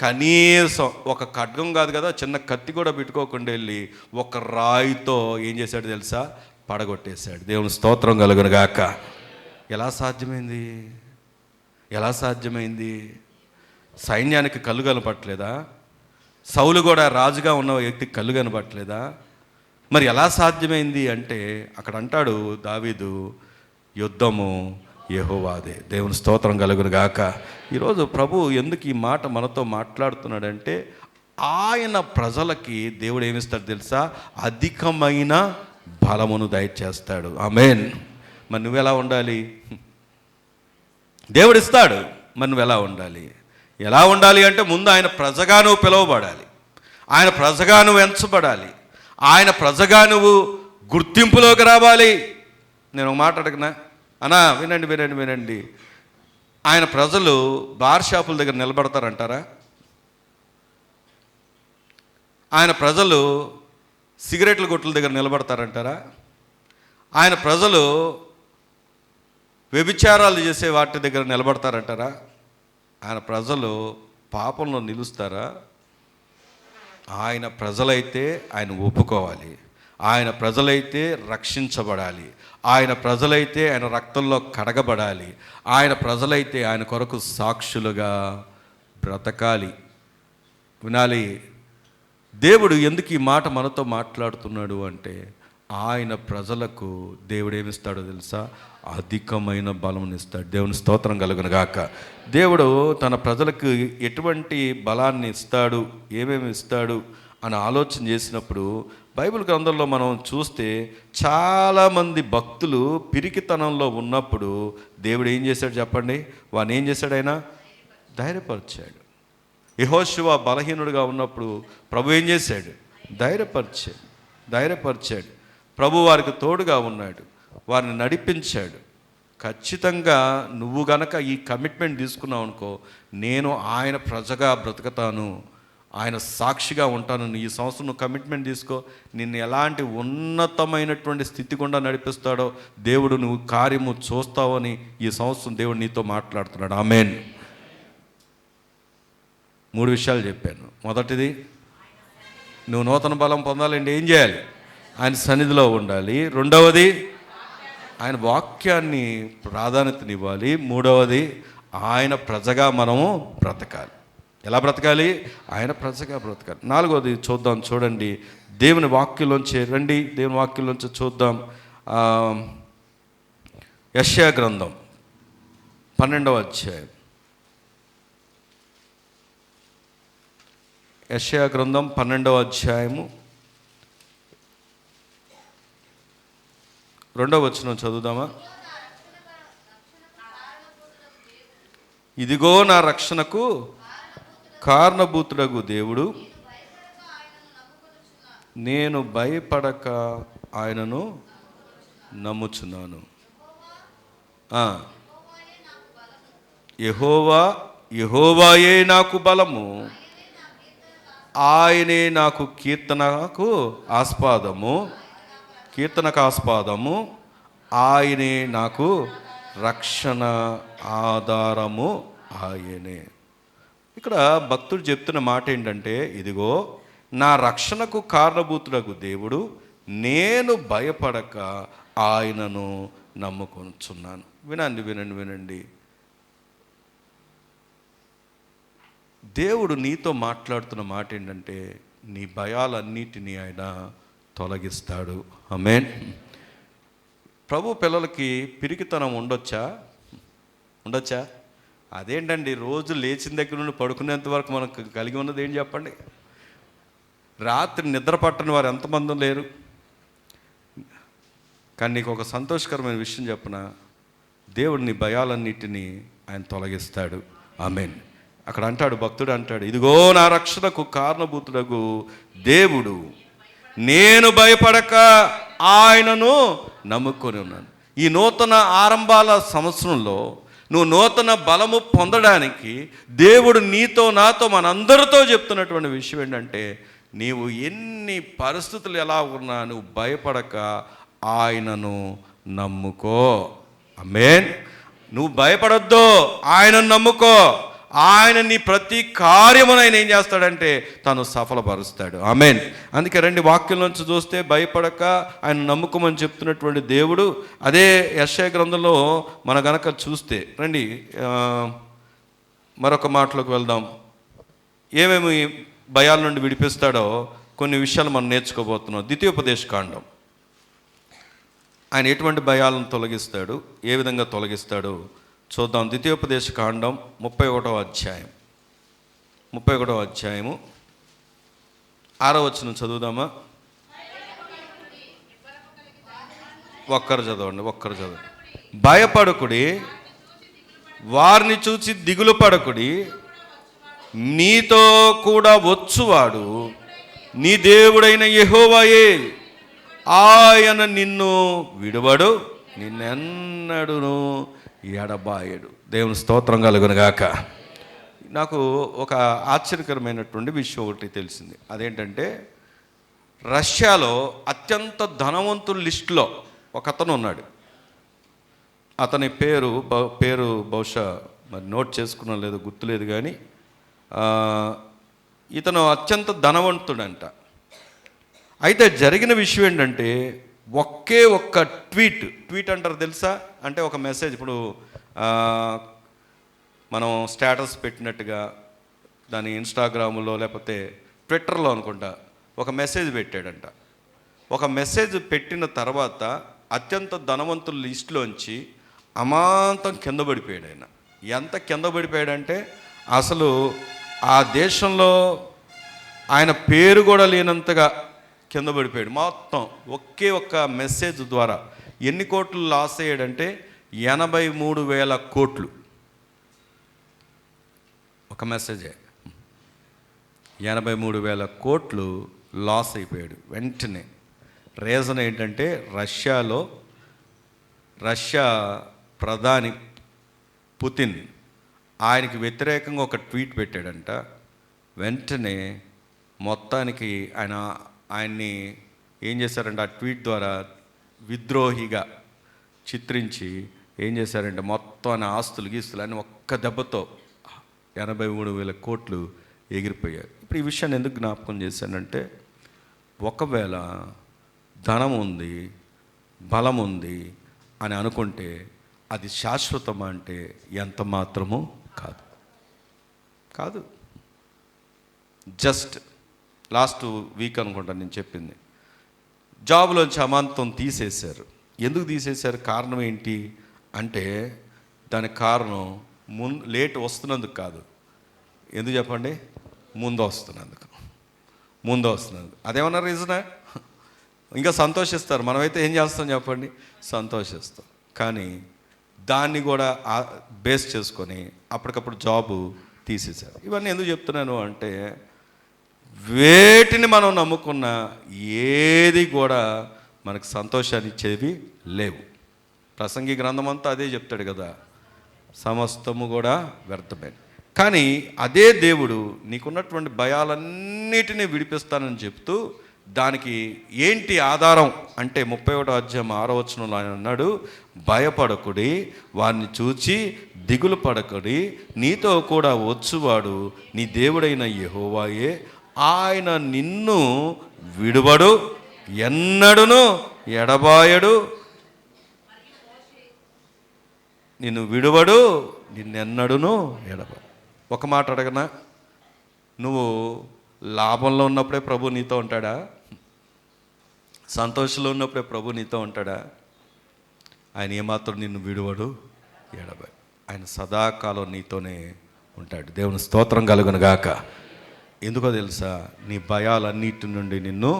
కనీసం ఒక ఖడ్గం కాదు కదా, చిన్న కత్తి కూడా పెట్టుకోకుండా వెళ్ళి ఒక రాయితో ఏం చేశాడు తెలుసా? పడగొట్టేశాడు. దేవుని స్తోత్రం కలుగును గాక. ఎలా సాధ్యమైంది? సైన్యానికి కళ్ళు కనపట్లేదా? సౌలు కూడా రాజుగా ఉన్న వ్యక్తికి కళ్ళు కనపట్లేదా? మరి ఎలా సాధ్యమైంది అంటే అక్కడ అంటాడు దావీదు, యుద్ధము యెహోవాదే. దేవుని స్తోత్రం కలుగును గాక. ఈరోజు ప్రభు ఎందుకు ఈ మాట మనతో మాట్లాడుతున్నాడంటే, ఆయన ప్రజలకి దేవుడు ఏమిస్తాడు తెలుసా? అధికమైన బలమును దయచేస్తాడు. ఆమేన్. మరి నువ్వెలా ఉండాలి? దేవుడు ఇస్తాడు, మరి నువ్వు ఎలా ఉండాలి? ఎలా ఉండాలి అంటే ముందు ఆయన ప్రజగా నువ్వు పిలువబడాలి, ఆయన ప్రజగా నువ్వు ఎంచబడాలి, ఆయన ప్రజగా నువ్వు గుర్తింపులోకి రావాలి. నేను ఒక మాట అడగనా అన్నా? వినండి వినండి వినండి. ఆయన ప్రజలు బార్ షాపుల దగ్గర నిలబడతారంటారా? ఆయన ప్రజలు సిగరెట్ల కొట్ల దగ్గర నిలబడతారంటారా? ఆయన ప్రజలు వ్యభిచారాలు చేసే వాటి దగ్గర నిలబడతారంటారా? ఆయన ప్రజలు పాపంలో నిలుస్తారా? ఆయన ప్రజలైతే ఆయన ఒప్పుకోవాలి, ఆయన ప్రజలైతే రక్షించబడాలి, ఆయన ప్రజలైతే ఆయన రక్తంలో కడగబడాలి, ఆయన ప్రజలైతే ఆయన కొరకు సాక్షులుగా బ్రతకాలి. వినాలి. దేవుడు ఎందుకు ఈ మాట మనతో మాట్లాడుతున్నాడు అంటే, ఆయన ప్రజలకు దేవుడు ఏమిస్తాడో తెలుసా? అధికమైన బలంనిస్తాడు. దేవుని స్తోత్రం కలుగును గాక. దేవుడు తన ప్రజలకు ఎటువంటి బలాన్ని ఇస్తాడు, ఏమేమి ఇస్తాడు అని ఆలోచన చేసినప్పుడు బైబిల్ గ్రంథంలో మనం చూస్తే చాలామంది భక్తులు పిరికితనంలో ఉన్నప్పుడు దేవుడు ఏం చేశాడు చెప్పండి? వాడిని ఏం చేశాడు? ఆయన ధైర్యపరిచాడు. యెహోషువ బలహీనుడిగా ఉన్నప్పుడు ప్రభు ఏం చేశాడు? ధైర్యపరిచాడు. ప్రభు వారికి తోడుగా ఉన్నాడు, వారిని నడిపించాడు. ఖచ్చితంగా నువ్వు గనక ఈ కమిట్మెంట్ తీసుకున్నావు అనుకో, నేను ఆయన ప్రజగా బ్రతుకుతాను, ఆయన సాక్షిగా ఉంటాను. ఈ సంవత్సరం నువ్వు కమిట్మెంట్ తీసుకో, నిన్ను ఎలాంటి ఉన్నతమైనటువంటి స్థితి గుండా నడిపిస్తాడో దేవుడు నువ్వు కార్యము చూస్తావని ఈ సంవత్సరం దేవుడు నీతో మాట్లాడుతున్నాడు. ఆమేన్. 3 విషయాలు చెప్పాను. మొదటిది, నువ్వు నూతన బలం పొందాలంటే ఏం చేయాలి? ఆయన సన్నిధిలో ఉండాలి. రెండవది, ఆయన వాక్యాన్ని ప్రాధాన్యతనివ్వాలి. మూడవది, ఆయన ప్రజగా మనము బ్రతకాలి. ఎలా బ్రతకాలి? ఆయన ప్రజగా బ్రతకాలి. నాలుగవది చూద్దాం, చూడండి. దేవుని వాక్యంలోంచి రండి, దేవుని వాక్యంలోంచి చూద్దాం. యెషయా గ్రంథం 12వ అధ్యాయం. యెషయా గ్రంథం 12వ అధ్యాయము 2వ వచనం చదువుదామా? ఇదిగో నా రక్షణకు కారణభూతుడగు దేవుడు, నేను భయపడక ఆయనను నమ్ముచున్నాను. యెహోవాయే నాకు బలము, ఆయనే నాకు కీర్తనకు ఆస్పాదము, ఆయనే నాకు రక్షణ ఆధారము ఆయనే. ఇక్కడ భక్తుడు చెప్తున్న మాట ఏంటంటే, ఇదిగో నా రక్షణకు కారణభూతుడగు దేవుడు, నేను భయపడక ఆయనను నమ్ముకొనుచున్నాను. వినండి. దేవుడు నీతో మాట్లాడుతున్న మాట ఏంటంటే, నీ భయాలన్నిటినీ ఆయన తొలగిస్తాడు. ఆమేన్. ప్రభు పిల్లలకి పిరికితనం ఉండొచ్చా? అదేంటండి, రోజు లేచిన దగ్గర నుండి పడుకునేంత వరకు మనకు కలిగి ఉన్నది ఏం చెప్పండి? రాత్రి నిద్ర పట్టని వారు ఎంతమంది లేరు? కానీ నీకు ఒక సంతోషకరమైన విషయం చెప్పనా? దేవుడు నీ భయాలన్నిటినీ ఆయన తొలగిస్తాడు. ఆమేన్. అక్కడ అంటాడు, భక్తుడు అంటాడు, ఇదిగో నా రక్షణకు కారణభూతుడగు దేవుడు, నేను భయపడక ఆయనను నమ్ముకొని ఉన్నాను. ఈ నూతన ఆరంభాల సంవత్సరంలో నువ్వు నూతన బలము పొందడానికి దేవుడు నీతో, నాతో, మనందరితో చెప్తున్నటువంటి విషయం ఏంటంటే, నీవు ఎన్ని పరిస్థితులు ఎలా ఉన్నా నువ్వు భయపడక ఆయనను నమ్ముకో. ఆమేన్. నువ్వు భయపడొద్దు, ఆయనను నమ్ముకో. ఆయన నీ ప్రతి కార్యమును ఆయన ఏం చేస్తాడంటే తను సఫలపరుస్తాడు. ఆమేన్. అందుకే రండి, వాక్యంలోంచి చూస్తే భయపడక ఆయన నమ్ముకోమని చెప్తున్నటువంటి దేవుడు. అదే యెషయా గ్రంథంలో మన గనక చూస్తే రండి, మరొక మాటలోకి వెళ్దాం. ఏమేమి భయాల నుండి విడిపిస్తాడో కొన్ని విషయాలు మనం నేర్చుకోబోతున్నాం. ద్వితీయోపదేశ కాండం. ఆయన ఎటువంటి భయాలను తొలగిస్తాడు, ఏ విధంగా తొలగిస్తాడు చూద్దాం. ద్వితీయోపదేశ కాండం 31వ అధ్యాయం 6వ వచనం చదువుదామా? ఒక్కరు చదవండి. భయపడకుడి, వారిని చూచి దిగులు పడకుడి, నీతో కూడా వచ్చువాడు నీ దేవుడైన యెహోవాయే, ఆయన నిన్ను విడువడు, నిన్నెన్నడును ఎడబాయడు. దేవుని స్తోత్రం కలుగునుగాక. నాకు ఒక ఆశ్చర్యకరమైనటువంటి విషయం ఒకటి తెలిసింది. అదేంటంటే, రష్యాలో అత్యంత ధనవంతుల లిస్టులో ఒక అతను ఉన్నాడు. అతని పేరు బహుశా మరి నోట్ చేసుకున్నా లేదో గుర్తులేదు, కానీ ఇతను అత్యంత ధనవంతుడంట. అయితే జరిగిన విషయం ఏంటంటే, ఒకే ఒక్క ట్వీట్ అంటారు తెలుసా? అంటే ఒక మెసేజ్, ఇప్పుడు మనం స్టేటస్ పెట్టినట్టుగా దాని ఇన్స్టాగ్రాములో లేకపోతే ట్విట్టర్లో అనుకుంటా ఒక మెసేజ్ పెట్టాడంట. ఒక మెసేజ్ పెట్టిన తర్వాత అత్యంత ధనవంతుల లిస్టులోంచి అమాంతం కింద పడిపోయాడు. ఆయన ఎంత కింద పడిపోయాడంటే, అసలు ఆ దేశంలో ఆయన పేరు కూడా లేనంతగా కింద పడిపోయాడు. మొత్తం ఒకే ఒక్క మెసేజ్ ద్వారా ఎన్ని కోట్లు లాస్ అయ్యాడంటే 83,000 కోట్లు. ఒక మెసేజే 83,000 కోట్లు లాస్ అయిపోయాడు వెంటనే. రీజన్ ఏంటంటే, రష్యా ప్రధాని పుతిన్ ఆయనకి వ్యతిరేకంగా ఒక ట్వీట్ పెట్టాడంట. వెంటనే మొత్తానికి ఆయన్ని ఏం చేశారంటే, ఆ ట్వీట్ ద్వారా విద్రోహిగా చిత్రించి ఏం చేశారంటే, మొత్తం ఆయన ఆస్తులు గీస్తులు అని ఒక్క దెబ్బతో 83,000 కోట్లు ఎగిరిపోయారు. ఇప్పుడు ఈ విషయాన్ని ఎందుకు జ్ఞాపకం చేశానంటే, ఒకవేళ ధనం ఉంది, బలం ఉంది అని అనుకుంటే అది శాశ్వతం అంటే ఎంత మాత్రమూ కాదు. జస్ట్ లాస్ట్ వీక్ అనుకుంటా నేను చెప్పింది, జాబులోంచి అమాంతం తీసేశారు. ఎందుకు తీసేశారు? కారణం ఏంటి అంటే, దానికి కారణం లేట్ వస్తున్నందుకు కాదు. ఎందుకు చెప్పండి? ముందు వస్తున్నందుకు. అదేమన్నా రీజనా? ఇంకా సంతోషిస్తారు. మనమైతే ఏం చేస్తాం చెప్పండి? సంతోషిస్తాం. కానీ దాన్ని కూడా బేస్ చేసుకొని అప్పటికప్పుడు జాబు తీసేశారు. ఇవన్నీ ఎందుకు చెప్తున్నాను అంటే, వేటిని మనం నమ్ముకున్న ఏది కూడా మనకు సంతోషాన్ని ఇచ్చేవి లేవు. ప్రసంగి గ్రంథం అంతా అదే చెప్తాడు కదా, సమస్తము కూడా వ్యర్థమే. కానీ అదే దేవుడు నీకున్నటువంటి భయాలన్నిటినీ విడిపిస్తానని చెప్తూ, దానికి ఏంటి ఆధారం అంటే 31వ అధ్యాయం 6వ వచనంలో ఆయన అన్నాడు, భయపడకుడి, వారిని చూచి దిగులు పడకుడి, నీతో కూడా వచ్చువాడు నీ దేవుడైన యెహోవాయే, ఆయన నిన్ను విడువడు, ఎన్నడును ఎడబాయడు. నిన్ను విడువడు, నిన్నెన్నడును ఎడబాయడు. ఒక మాట అడగనా? నువ్వు లాభంలో ఉన్నప్పుడే ప్రభు నీతో ఉంటాడా? సంతోషంలో ఉన్నప్పుడే ప్రభు నీతో ఉంటాడా? ఆయన ఏమాత్రం నిన్ను విడువడు, ఎడబాయడు. ఆయన సదాకాలం నీతోనే ఉంటాడు. దేవుని స్తోత్రం కలుగునుగాక. ఎందుకో తెలుసా? నీ భయాలన్నిటి నుండి నిన్ను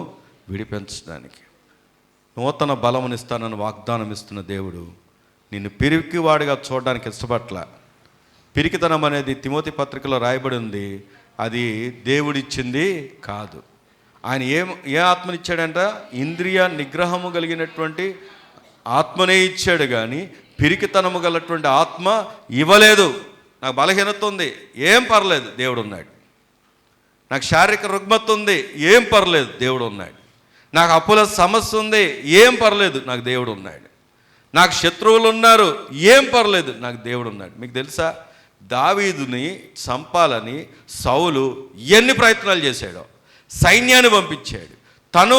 విడిపించడానికి. నూతన బలమునిస్తానని వాగ్దానం ఇస్తున్న దేవుడు నిన్ను పిరికివాడిగా చూడడానికి ఇష్టపట్ల. పిరికితనం అనేది తిమోతి పత్రికలో రాయబడి ఉంది. అది దేవుడిచ్చింది కాదు. ఆయన ఏ ఆత్మనిచ్చాడంట? ఇంద్రియ నిగ్రహము కలిగినటువంటి ఆత్మనే ఇచ్చాడు, కానీ పిరికితనము గలటువంటి ఆత్మ ఇవ్వలేదు. నాకు బలహీనత ఉంది, ఏం పర్లేదు, దేవుడు ఉన్నాడు. నాకు శారీరక రుగ్మత ఉంది, ఏం పర్లేదు, దేవుడు ఉన్నాడు. నాకు అప్పుల సమస్య ఉంది, ఏం పర్లేదు, నాకు దేవుడు ఉన్నాడు. నాకు శత్రువులు ఉన్నారు, ఏం పర్లేదు, నాకు దేవుడు ఉన్నాడు. మీకు తెలుసా, దావీదుని చంపాలని సౌలు ఎన్ని ప్రయత్నాలు చేశాడో. సైన్యాన్ని పంపించాడు, తను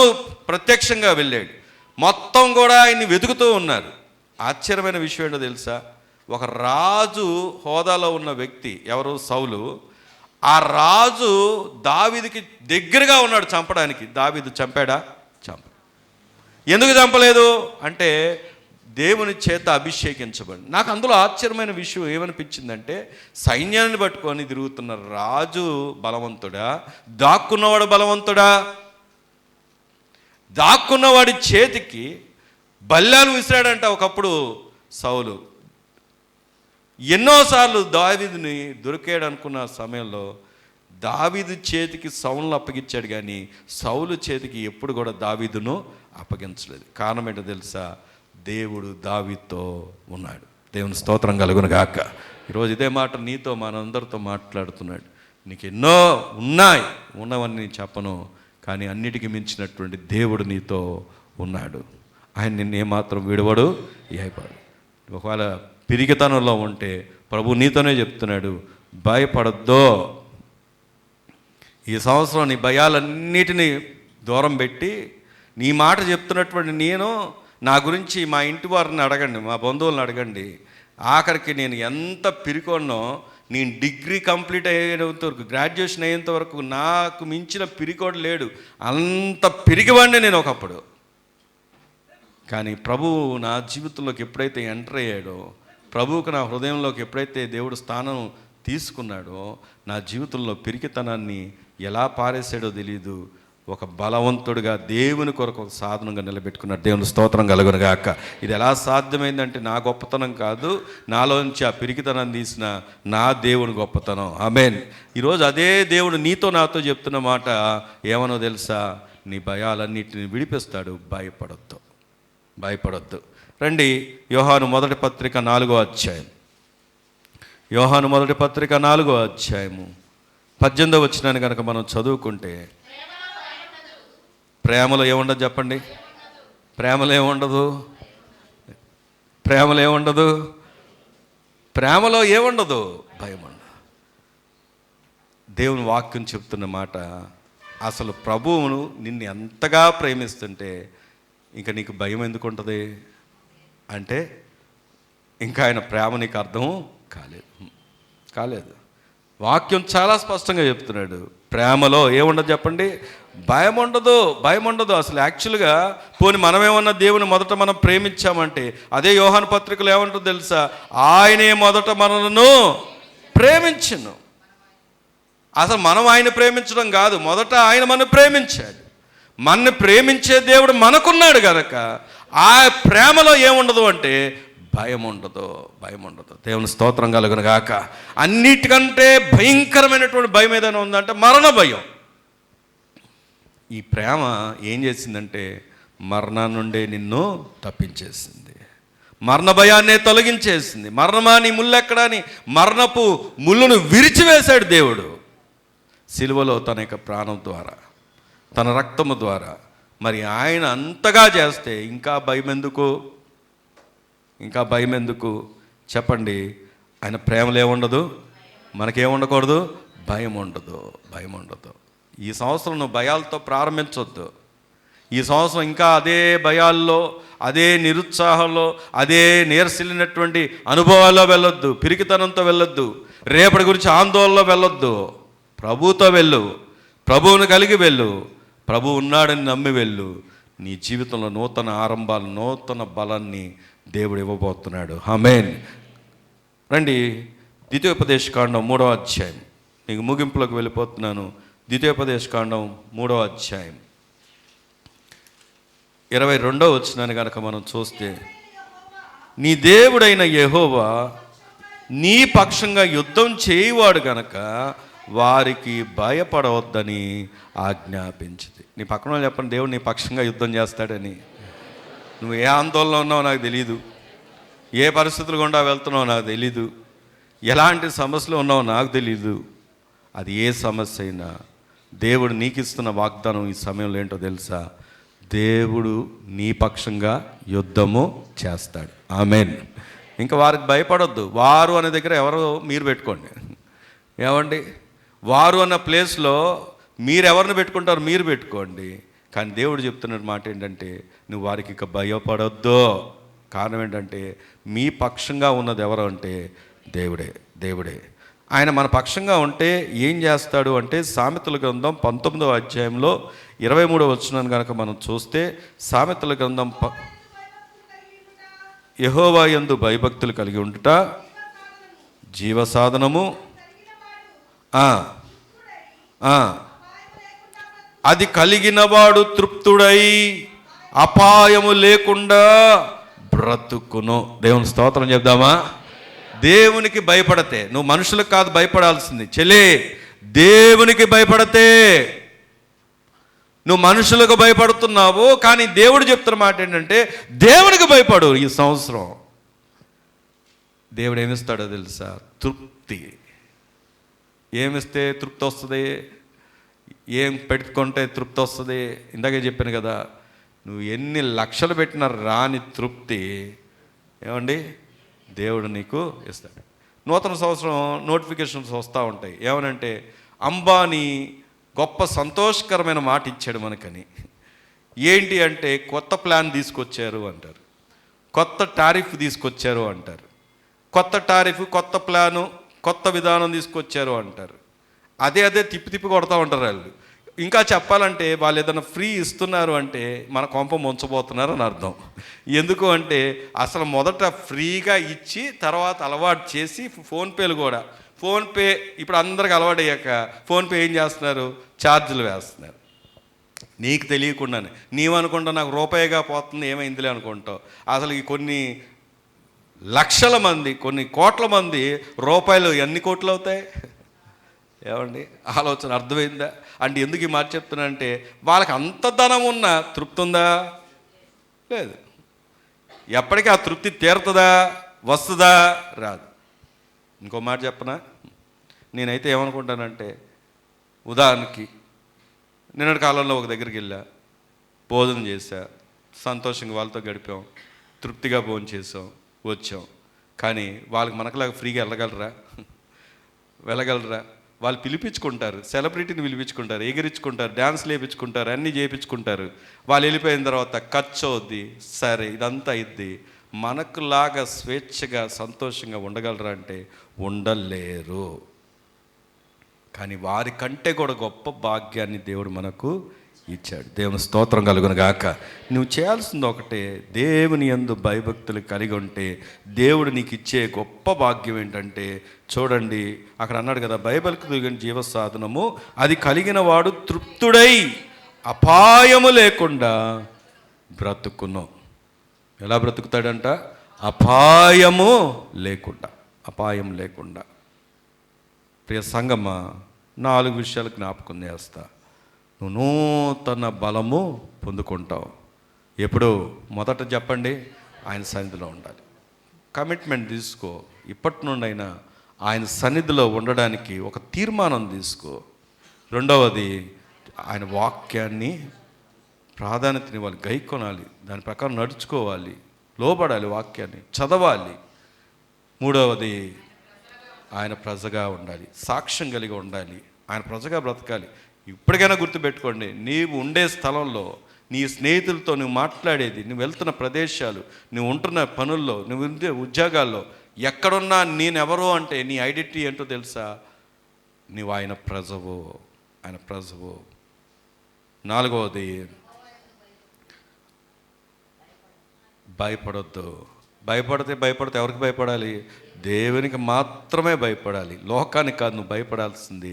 ప్రత్యక్షంగా వెళ్ళాడు, మొత్తం కూడా ఆయన్ని వెతుకుతూ ఉన్నారు. ఆశ్చర్యమైన విషయం ఏంటో తెలుసా? ఒక రాజు హోదాలో ఉన్న వ్యక్తి ఎవరు? సౌలు. ఆ రాజు దావీదుకి దగ్గరగా ఉన్నాడు చంపడానికి. దావీదు చంపాడా? ఎందుకు చంపలేదు అంటే దేవుని చేత అభిషేకించబడి. నాకు అందులో ఆశ్చర్యమైన విషయం ఏమనిపించిందంటే, సైన్యాన్ని పట్టుకొని తిరుగుతున్న రాజు బలవంతుడా, దాక్కున్నవాడు బలవంతుడా? దాక్కున్నవాడి చేతికి బల్యాలు విసిరాడంట ఒకప్పుడు సౌలు. ఎన్నోసార్లు దావీదుని దొరికాడు అనుకున్న సమయంలో దావీదు చేతికి సౌలును అప్పగించాడు, కానీ సౌలు చేతికి ఎప్పుడు కూడా దావీదును అప్పగించలేదు. కారణం ఏంటో తెలుసా? దేవుడు దావీదుతో ఉన్నాడు. దేవుని స్తోత్రం కలుగును గాక. ఈరోజు ఇదే మాట నీతో మనందరితో మాట్లాడుతున్నాడు. నీకు ఎన్నో ఉన్నవన్నీ నేను చెప్పను, కానీ అన్నిటికీ మించినటువంటి దేవుడు నీతో ఉన్నాడు. ఆయన నిన్ను ఏమాత్రం విడవడు, ఏయపడు. ఒకవేళ పిరిగితనంలో ఉంటే ప్రభు నీతోనే చెప్తున్నాడు, భయపడద్దో. ఈ సంవత్సరం నీ భయాలన్నిటినీ దూరం పెట్టి నీ మాట చెప్తున్నటువంటి నేను, నా గురించి మా ఇంటి వారిని అడగండి, మా బంధువులను అడగండి, ఆఖరికి నేను ఎంత పిరికొన్నో, నేను డిగ్రీ కంప్లీట్ అయ్యేంత వరకు, గ్రాడ్యుయేషన్ అయ్యేంత వరకు నాకు మించిన పిరికోడు లేడు. అంత పిరిగివాడిని నేను ఒకప్పుడు. కానీ ప్రభువు నా జీవితంలోకి ఎప్పుడైతే ఎంటర్ అయ్యాడో, ప్రభువుకు నా హృదయంలోకి ఎప్పుడైతే దేవుడు స్థానం తీసుకున్నాడో, నా జీవితంలో పిరికితనాన్ని ఎలా పారేసాడో తెలియదు. ఒక బలవంతుడిగా దేవుని కొరకు ఒక సాధనంగా నిలబెట్టుకున్నాడు. దేవుని స్తోత్రం కలుగునుగాక. ఇది ఎలా సాధ్యమైందంటే నా గొప్పతనం కాదు, నాలోంచి ఆ పిరికితనాన్ని తీసిన నా దేవుని గొప్పతనం. ఆమేన్. ఈరోజు అదే దేవుడు నీతో నాతో చెప్తున్న మాట ఏమనో తెలుసా? నీ భయాలన్నిటిని విడిపిస్తాడు. భయపడొద్దు. రండి, యోహాను మొదటి పత్రిక 4వ అధ్యాయం. యోహాను మొదటి పత్రిక 4వ అధ్యాయము 18వ వచనాన్ని కనుక మనం చదువుకుంటే, ప్రేమలో ఏముండదు చెప్పండి? ప్రేమలో ఏముండదు? ప్రేమలో ఏముండదు? భయం ఉండదు. దేవుని వాక్యం చెప్తున్న మాట, అసలు ప్రభువును నిన్ను ఎంతగా ప్రేమిస్తుంటే ఇంకా నీకు భయం ఎందుకు ఉంటుంది అంటే, ఇంకా ఆయన ప్రేమ నీకు అర్థం కాలేదు. వాక్యం చాలా స్పష్టంగా చెప్తున్నాడు. ప్రేమలో ఏముండదు చెప్పండి? భయం ఉండదు. అసలు యాక్చువల్గా పోనీ మనమేమన్నా దేవుని మొదట మనం ప్రేమించామంటే, అదే యోహాను పత్రికలో ఏమంటుందో తెలుసా? ఆయనే మొదట మనలను ప్రేమించును. అసలు మనం ఆయన ప్రేమించడం కాదు, మొదట ఆయన మనం ప్రేమించాడు. మనని ప్రేమించే దేవుడు మనకున్నాడు కనుక ఆ ప్రేమలో ఏముండదు అంటే భయం ఉండదు. దేవుని స్తోత్రం కలుగును గాక. అన్నిటికంటే భయంకరమైనటువంటి భయం ఏదైనా ఉందంటే మరణ భయం. ఈ ప్రేమ ఏం చేసిందంటే మరణం నుండే నిన్ను తప్పించేసింది, మరణ భయాన్నే తొలగించేసింది. మరణమా నీ ముళ్ళెక్కడా అని మరణపు ముళ్ళును విరిచివేశాడు దేవుడు సిలువలో తన యొక్క ప్రాణం ద్వారా, తన రక్తము ద్వారా. మరి ఆయన అంతగా చేస్తే ఇంకా భయం ఎందుకు చెప్పండి? ఆయన ప్రేమలో ఏముండదు, మనకేముండకూడదు? భయం ఉండదు. ఈ సంవత్సరం నువ్వు భయాలతో ప్రారంభించొద్దు. ఈ సంవత్సరం ఇంకా అదే భయాల్లో, అదే నిరుత్సాహంలో, అదే నీరసిల్లినటువంటి అనుభవాల్లో వెళ్ళొద్దు, పిరికితనంతో వెళ్ళొద్దు, రేపటి గురించి ఆందోళనలో వెళ్ళొద్దు. ప్రభువుతో వెళ్ళు, ప్రభువును కలిగి వెళ్ళు, ప్రభు ఉన్నాడని నమ్మి వెళ్ళు. నీ జీవితంలో నూతన ఆరంభాలు, నూతన బలాన్ని దేవుడు ఇవ్వబోతున్నాడు. ఆమేన్. రండి, ద్వితీయోపదేశకాండం 3వ అధ్యాయం. నీకు ముగింపులోకి వెళ్ళిపోతున్నాను. ద్వితీయోపదేశకాండం 3వ అధ్యాయం 22వ వచనాన్ని కనుక మనం చూస్తే, నీ దేవుడైన యెహోవా నీ పక్షంగా యుద్ధం చేయువాడు గనక వారికి భయపడవద్దని ఆజ్ఞాపించింది. నీ పక్కన వాళ్ళు చెప్పండి, దేవుడు నీ పక్షంగా యుద్ధం చేస్తాడని. నువ్వు ఏ ఆందోళన ఉన్నావో నాకు తెలీదు, ఏ పరిస్థితులు గుండా వెళ్తున్నావో నాకు తెలీదు, ఎలాంటి సమస్యలు ఉన్నావో నాకు తెలీదు. అది ఏ సమస్య అయినా దేవుడు నీకు ఇస్తున్న వాగ్దానం ఈ సమయంలో ఏంటో తెలుసా? దేవుడు నీ పక్షంగా యుద్ధము చేస్తాడు. ఆమేన్. ఇంకా వారికి భయపడొద్దు. వారు అనే దగ్గర ఎవరో మీరు పెట్టుకోండి. ఏమండి, వారు అన్న ప్లేస్లో మీరు ఎవరిని పెట్టుకుంటారో మీరు పెట్టుకోండి. కానీ దేవుడు చెప్తున్న మాట ఏంటంటే, నువ్వు వారికి ఇక భయపడొద్దు. కారణం ఏంటంటే మీ పక్షంగా ఉన్నది ఎవరు అంటే దేవుడే. ఆయన మన పక్షంగా ఉంటే ఏం చేస్తాడు అంటే సామెతల గ్రంథం 19వ అధ్యాయంలో 23వ వచనాన్ని కనుక మనం చూస్తే, సామెతల గ్రంథం యెహోవా యందు భయభక్తులు కలిగి ఉండుట జీవసాధనము, అది కలిగినవాడు తృప్తుడై అపాయము లేకుండా బ్రతుకును. దేవుని స్తోత్రం చెప్దామా? దేవునికి భయపడతే, నువ్వు మనుషులకు కాదు భయపడాల్సింది చెలే, దేవునికి భయపడతే. నువ్వు మనుషులకు భయపడుతున్నావు, కానీ దేవుడు చెప్తున్న మాట ఏంటంటే దేవునికి భయపడు. ఈ సంవత్సరం దేవుడు ఏమిస్తాడో తెలుసా? తృప్తి. ఏమిస్తే తృప్తి వస్తుంది? ఏం పెట్టుకుంటే తృప్తి వస్తుంది? ఇందాకే చెప్పాను కదా, నువ్వు ఎన్ని లక్షలు పెట్టినా రాని తృప్తి ఏమండి దేవుడు నీకు ఇస్తాడు. నూతన సంవత్సరం నోటిఫికేషన్స్ వస్తూ ఉంటాయి. ఏమనంటే అంబానీ గొప్ప సంతోషకరమైన మాట ఇచ్చాడు మనకని. ఏంటి అంటే కొత్త ప్లాన్ తీసుకొచ్చారు అంటారు, కొత్త టారిఫ్ తీసుకొచ్చారు అంటారు, కొత్త టారిఫ్, కొత్త ప్లాను, కొత్త విధానం తీసుకొచ్చారు అంటారు. అదే తిప్పి కొడతా ఉంటారు వాళ్ళు. ఇంకా చెప్పాలంటే వాళ్ళు ఏదైనా ఫ్రీ ఇస్తున్నారు అంటే మన కొంప ముంచబోతున్నారు అని అర్థం. ఎందుకు అంటే అసలు మొదట ఫ్రీగా ఇచ్చి తర్వాత అలవాటు చేసి ఫోన్పేలు కూడా, ఫోన్పే ఇప్పుడు అందరికి అలవాటు అయ్యాక ఫోన్పే ఏం చేస్తున్నారు? ఛార్జీలు వేస్తున్నారు. నీకు తెలియకుండానే నీవనుకుంటా నాకు రూపాయిగా పోతుంది ఏమైందిలే అనుకుంటావు. అసలు ఈ కొన్ని లక్షల మంది, కొన్ని కోట్ల మంది రూపాయలు ఎన్ని కోట్లు అవుతాయి? ఏమండి ఆలోచన అర్థమైందా? అంటే ఎందుకు ఈ మాట చెప్తున్నా అంటే వాళ్ళకి అంత ధనం ఉన్నా తృప్తి ఉందా? లేదు. ఎప్పటికీ ఆ తృప్తి తీరుతుందా? వస్తుందా? రాదు. ఇంకో మాట చెప్పనా? నేనైతే ఏమనుకుంటానంటే, ఉదాహరణకి నిన్నటి కాలంలో ఒక దగ్గరికి వెళ్ళా, భోజనం చేశా, సంతోషంగా వాళ్ళతో గడిపాం, తృప్తిగా భోజనం చేసాం, వచ్చాం. కానీ వాళ్ళకి మనకులాగా ఫ్రీగా వెళ్ళగలరా? వాళ్ళు పిలిపించుకుంటారు, సెలబ్రిటీని పిలిపించుకుంటారు, ఎగిరించుకుంటారు, డ్యాన్స్లు వేయించుకుంటారు, అన్నీ చేయించుకుంటారు. వాళ్ళు వెళ్ళిపోయిన తర్వాత ఖర్చు అవుద్ది, సరే ఇదంతా అయింది. మనకులాగా స్వేచ్ఛగా సంతోషంగా ఉండగలరా అంటే ఉండలేరు. కానీ వారి కంటే కూడా గొప్ప భాగ్యాన్ని దేవుడు మనకు ఇచ్చాడు. దేవుని స్తోత్రం కలుగును గాక. నువ్వు చేయాల్సింది ఒకటే, దేవుని యందు భయభక్తులు కలిగి ఉంటే దేవుడు నీకు ఇచ్చే గొప్ప భాగ్యం ఏంటంటే, చూడండి అక్కడ అన్నాడు కదా, బైబిల్కి కలిగిన జీవసాధనము అది కలిగిన వాడు తృప్తుడై అపాయము లేకుండా బ్రతుకును. ఎలా బ్రతుకుతాడంట? అపాయము లేకుండా. ప్రియ సంగమా, 4 విషయాలు జ్ఞాపకం చేస్తా. నువ్వు నూతన బలము పొందుకుంటావు. ఎప్పుడు? మొదట చెప్పండి, ఆయన సన్నిధిలో ఉండాలి. కమిట్మెంట్ తీసుకో. ఇప్పటి నుండైనా ఆయన సన్నిధిలో ఉండడానికి ఒక తీర్మానం తీసుకో. రెండవది, ఆయన వాక్యాన్ని ప్రాధాన్యతనివ్వాలి, గైకొనాలి, దాని ప్రకారం నడుచుకోవాలి, లోబడాలి, వాక్యాన్ని చదవాలి. మూడవది, ఆయన ప్రజగా ఉండాలి, సాక్ష్యం కలిగి ఉండాలి, ఆయన ప్రజగా బ్రతకాలి. ఇప్పటికైనా గుర్తుపెట్టుకోండి, నీవు ఉండే స్థలంలో, నీ స్నేహితులతో నువ్వు మాట్లాడేది, నువ్వు వెళ్తున్న ప్రదేశాలు, నువ్వు ఉంటున్న పనుల్లో, నువ్వు ఉండే ఉద్యోగాల్లో, ఎక్కడున్నా నేనెవరో అంటే నీ ఐడెంటిటీ ఏంటో తెలుసా? నువ్వు ఆయన ప్రజవు. నాలుగవది, భయపడొద్దు. భయపడితే ఎవరికి భయపడాలి? దేవునికి మాత్రమే భయపడాలి. లోకానికి కాదు నువ్వు భయపడాల్సింది,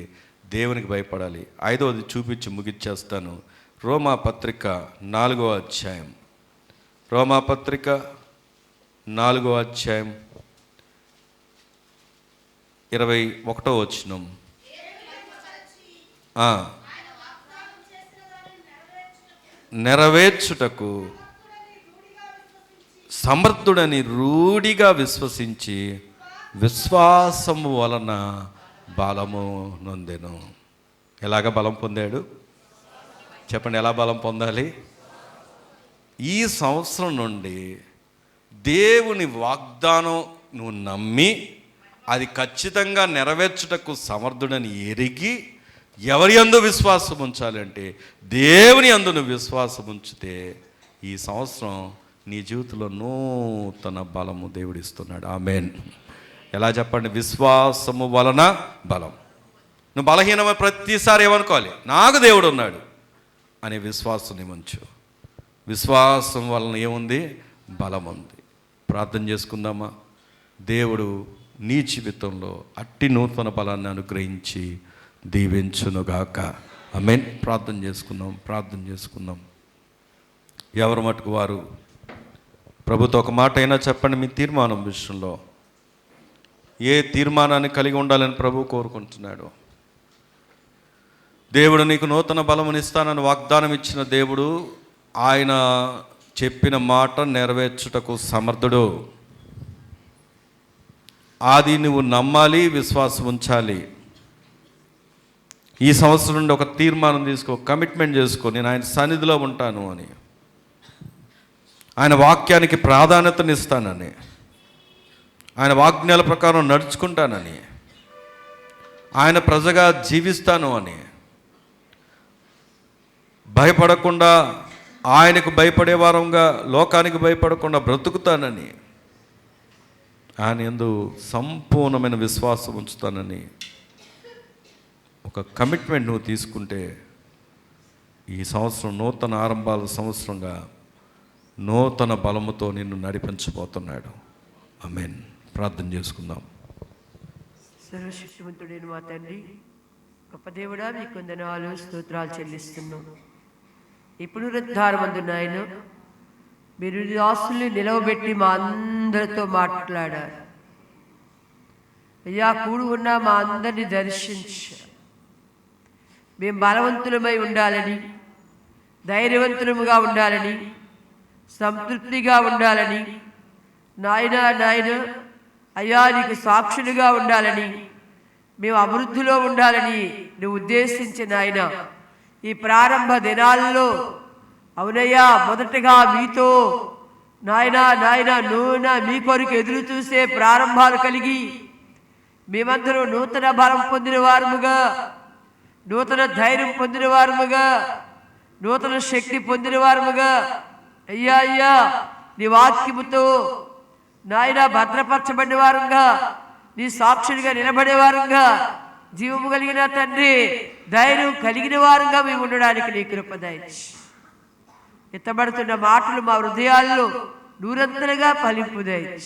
దేవునికి భయపడాలి. ఐదవది చూపించి ముగిచ్చేస్తాను. రోమాపత్రిక 4వ అధ్యాయం, రోమాపత్రిక 4వ అధ్యాయం 21వ వచనం. నెరవేర్చుటకు సమర్థుడని రూఢిగా విశ్వసించి విశ్వాసము వలన బలము నొందెను. ఎలాగ బలం పొందాడు? చెప్పండి, ఎలా బలం పొందాలి? ఈ సంవత్సరం నుండి దేవుని వాగ్దానం నువ్వు నమ్మి అది ఖచ్చితంగా నెరవేర్చుటకు సమర్థుడని ఎరిగి ఎవరి యందు విశ్వాసం ఉంచాలి అంటే దేవుని యందు నువ్వు విశ్వాసం ఉంచితే ఈ సంవత్సరం నీ జీవితంలో నూతన బలము దేవుడిస్తున్నాడు. ఆమేన్. ఎలా చెప్పండి? విశ్వాసము వలన బలం. నువ్వు బలహీనమైన ప్రతిసారి ఏమనుకోవాలి? నాకు దేవుడు ఉన్నాడు అనే విశ్వాసం ఉంచు. విశ్వాసం వలన ఏముంది? బలం ఉంది. ప్రార్థన చేసుకుందామా? దేవుడు నీ జీవితంలో అట్టి నూతన బలాన్ని అనుగ్రహించి దీవించునుగాక. ఆమేన్. ప్రార్థన చేసుకుందాం. ఎవరు మటుకు వారు ప్రభుతో ఒక మాట అయినా చెప్పండి. మీ తీర్మానం విషయంలో ఏ తీర్మానాన్ని కలిగి ఉండాలని ప్రభు కోరుకుంటున్నాడు? దేవుడు నీకు నూతన బలమునిస్తానని వాగ్దానం ఇచ్చిన దేవుడు, ఆయన చెప్పిన మాట నెరవేర్చుటకు సమర్థుడు. అది నువ్వు నమ్మాలి, విశ్వాసం ఉంచాలి. ఈ సంవత్సరం నుండి ఒక తీర్మానం తీసుకో, కమిట్మెంట్ చేసుకో. నేను ఆయన సన్నిధిలో ఉంటాను అని, ఆయన వాక్యానికి ప్రాధాన్యతనిస్తానని, ఆయన వాగ్ఞల ప్రకారం నడుచుకుంటానని, ఆయన ప్రజగా జీవిస్తాను అని, భయపడకుండా ఆయనకు భయపడే వారంగా లోకానికి భయపడకుండా బ్రతుకుతానని, ఆయన యందు సంపూర్ణమైన విశ్వాసం ఉంచుతానని ఒక కమిట్మెంట్ నువ్వు తీసుకుంటే ఈ సంవత్సరం నూతన ఆరంభాల సంవత్సరంగా నూతన బలముతో నిన్ను నడిపించబోతున్నాడు. ఆమేన్. ప్రార్థన చేసుకుందాం. సర్వశక్తివంతుడైన మా తండ్రి, గొప్ప దేవుడా, మీకు వందనాలు, స్తోత్రాలు చెల్లిస్తున్నాం. ఈ పునరుద్ధారమందు నాయన మీరు ఆస్తుల్ని నిలవబెట్టి మా అందరితో మాట్లాడారు. అయ్యా, కూడి ఉన్న మా అందరినీ దర్శించారు. మేము బలవంతులమై ఉండాలని, ధైర్యవంతులముగా ఉండాలని, సంతృప్తిగా ఉండాలని, నాయన అయ్యా నీకు సాక్షులుగా ఉండాలని, మేము అభివృద్ధిలో ఉండాలని నువ్వు ఉద్దేశించిన ఆయన ఈ ప్రారంభ దినాల్లో అవునయ్యా, మొదటగా మీతో నాయన నూనె మీ కొరకు ఎదురు చూసే ప్రారంభాలు కలిగి మేమందరూ నూతన బలం పొందిన వారముగా, నూతన ధైర్యం పొందిన వారముగా, నూతన శక్తి పొందిన వారముగా అయ్యా నీ వాక్యముతో నాయన భద్రపరచబడిన వారంగా, నీ సాక్షులుగా నిలబడే వారంగా, జీవము కలిగిన తండ్రి ధైర్యం కలిగిన వారంగా మేము ఉండడానికి నీ కృప దయచేయి. ఎత్తబడుతున్న మాటలు మా హృదయాల్లో నూరంతలుగా ఫలింపు దయచేయి.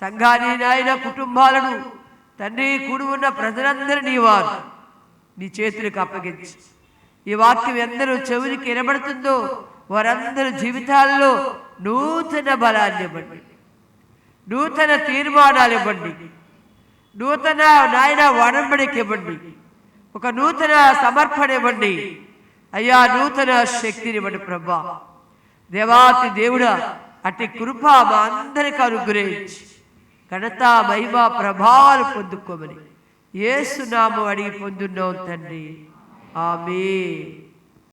సంఘాన్ని నాయన కుటుంబాలను తండ్రి కూడి ఉన్న ప్రజలందరినీ వారు నీ చేతులకు అప్పగించి ఈ వాక్యం ఎందరూ చెవునికి వినబడుతుందో వారందరి జీవితాల్లో నూతన బలాన్ని ఇవ్వండి, నూతన తీర్మానాలు ఇవ్వండి, నూతన నాయన వడంబడికి ఇవ్వండి, ఒక నూతన సమర్పణ ఇవ్వండి అయ్యా, నూతన శక్తిని ఇవ్వండి ప్రభా. దేవాతి దేవుడా, అట్టి కృప మా అందరికి అనుగ్రహించి ఘనత మహిమ ప్రభావాలు పొందుకోమని యేసు నామమున అడిగి పొందున్నాం తండ్రి. ఆమేన్.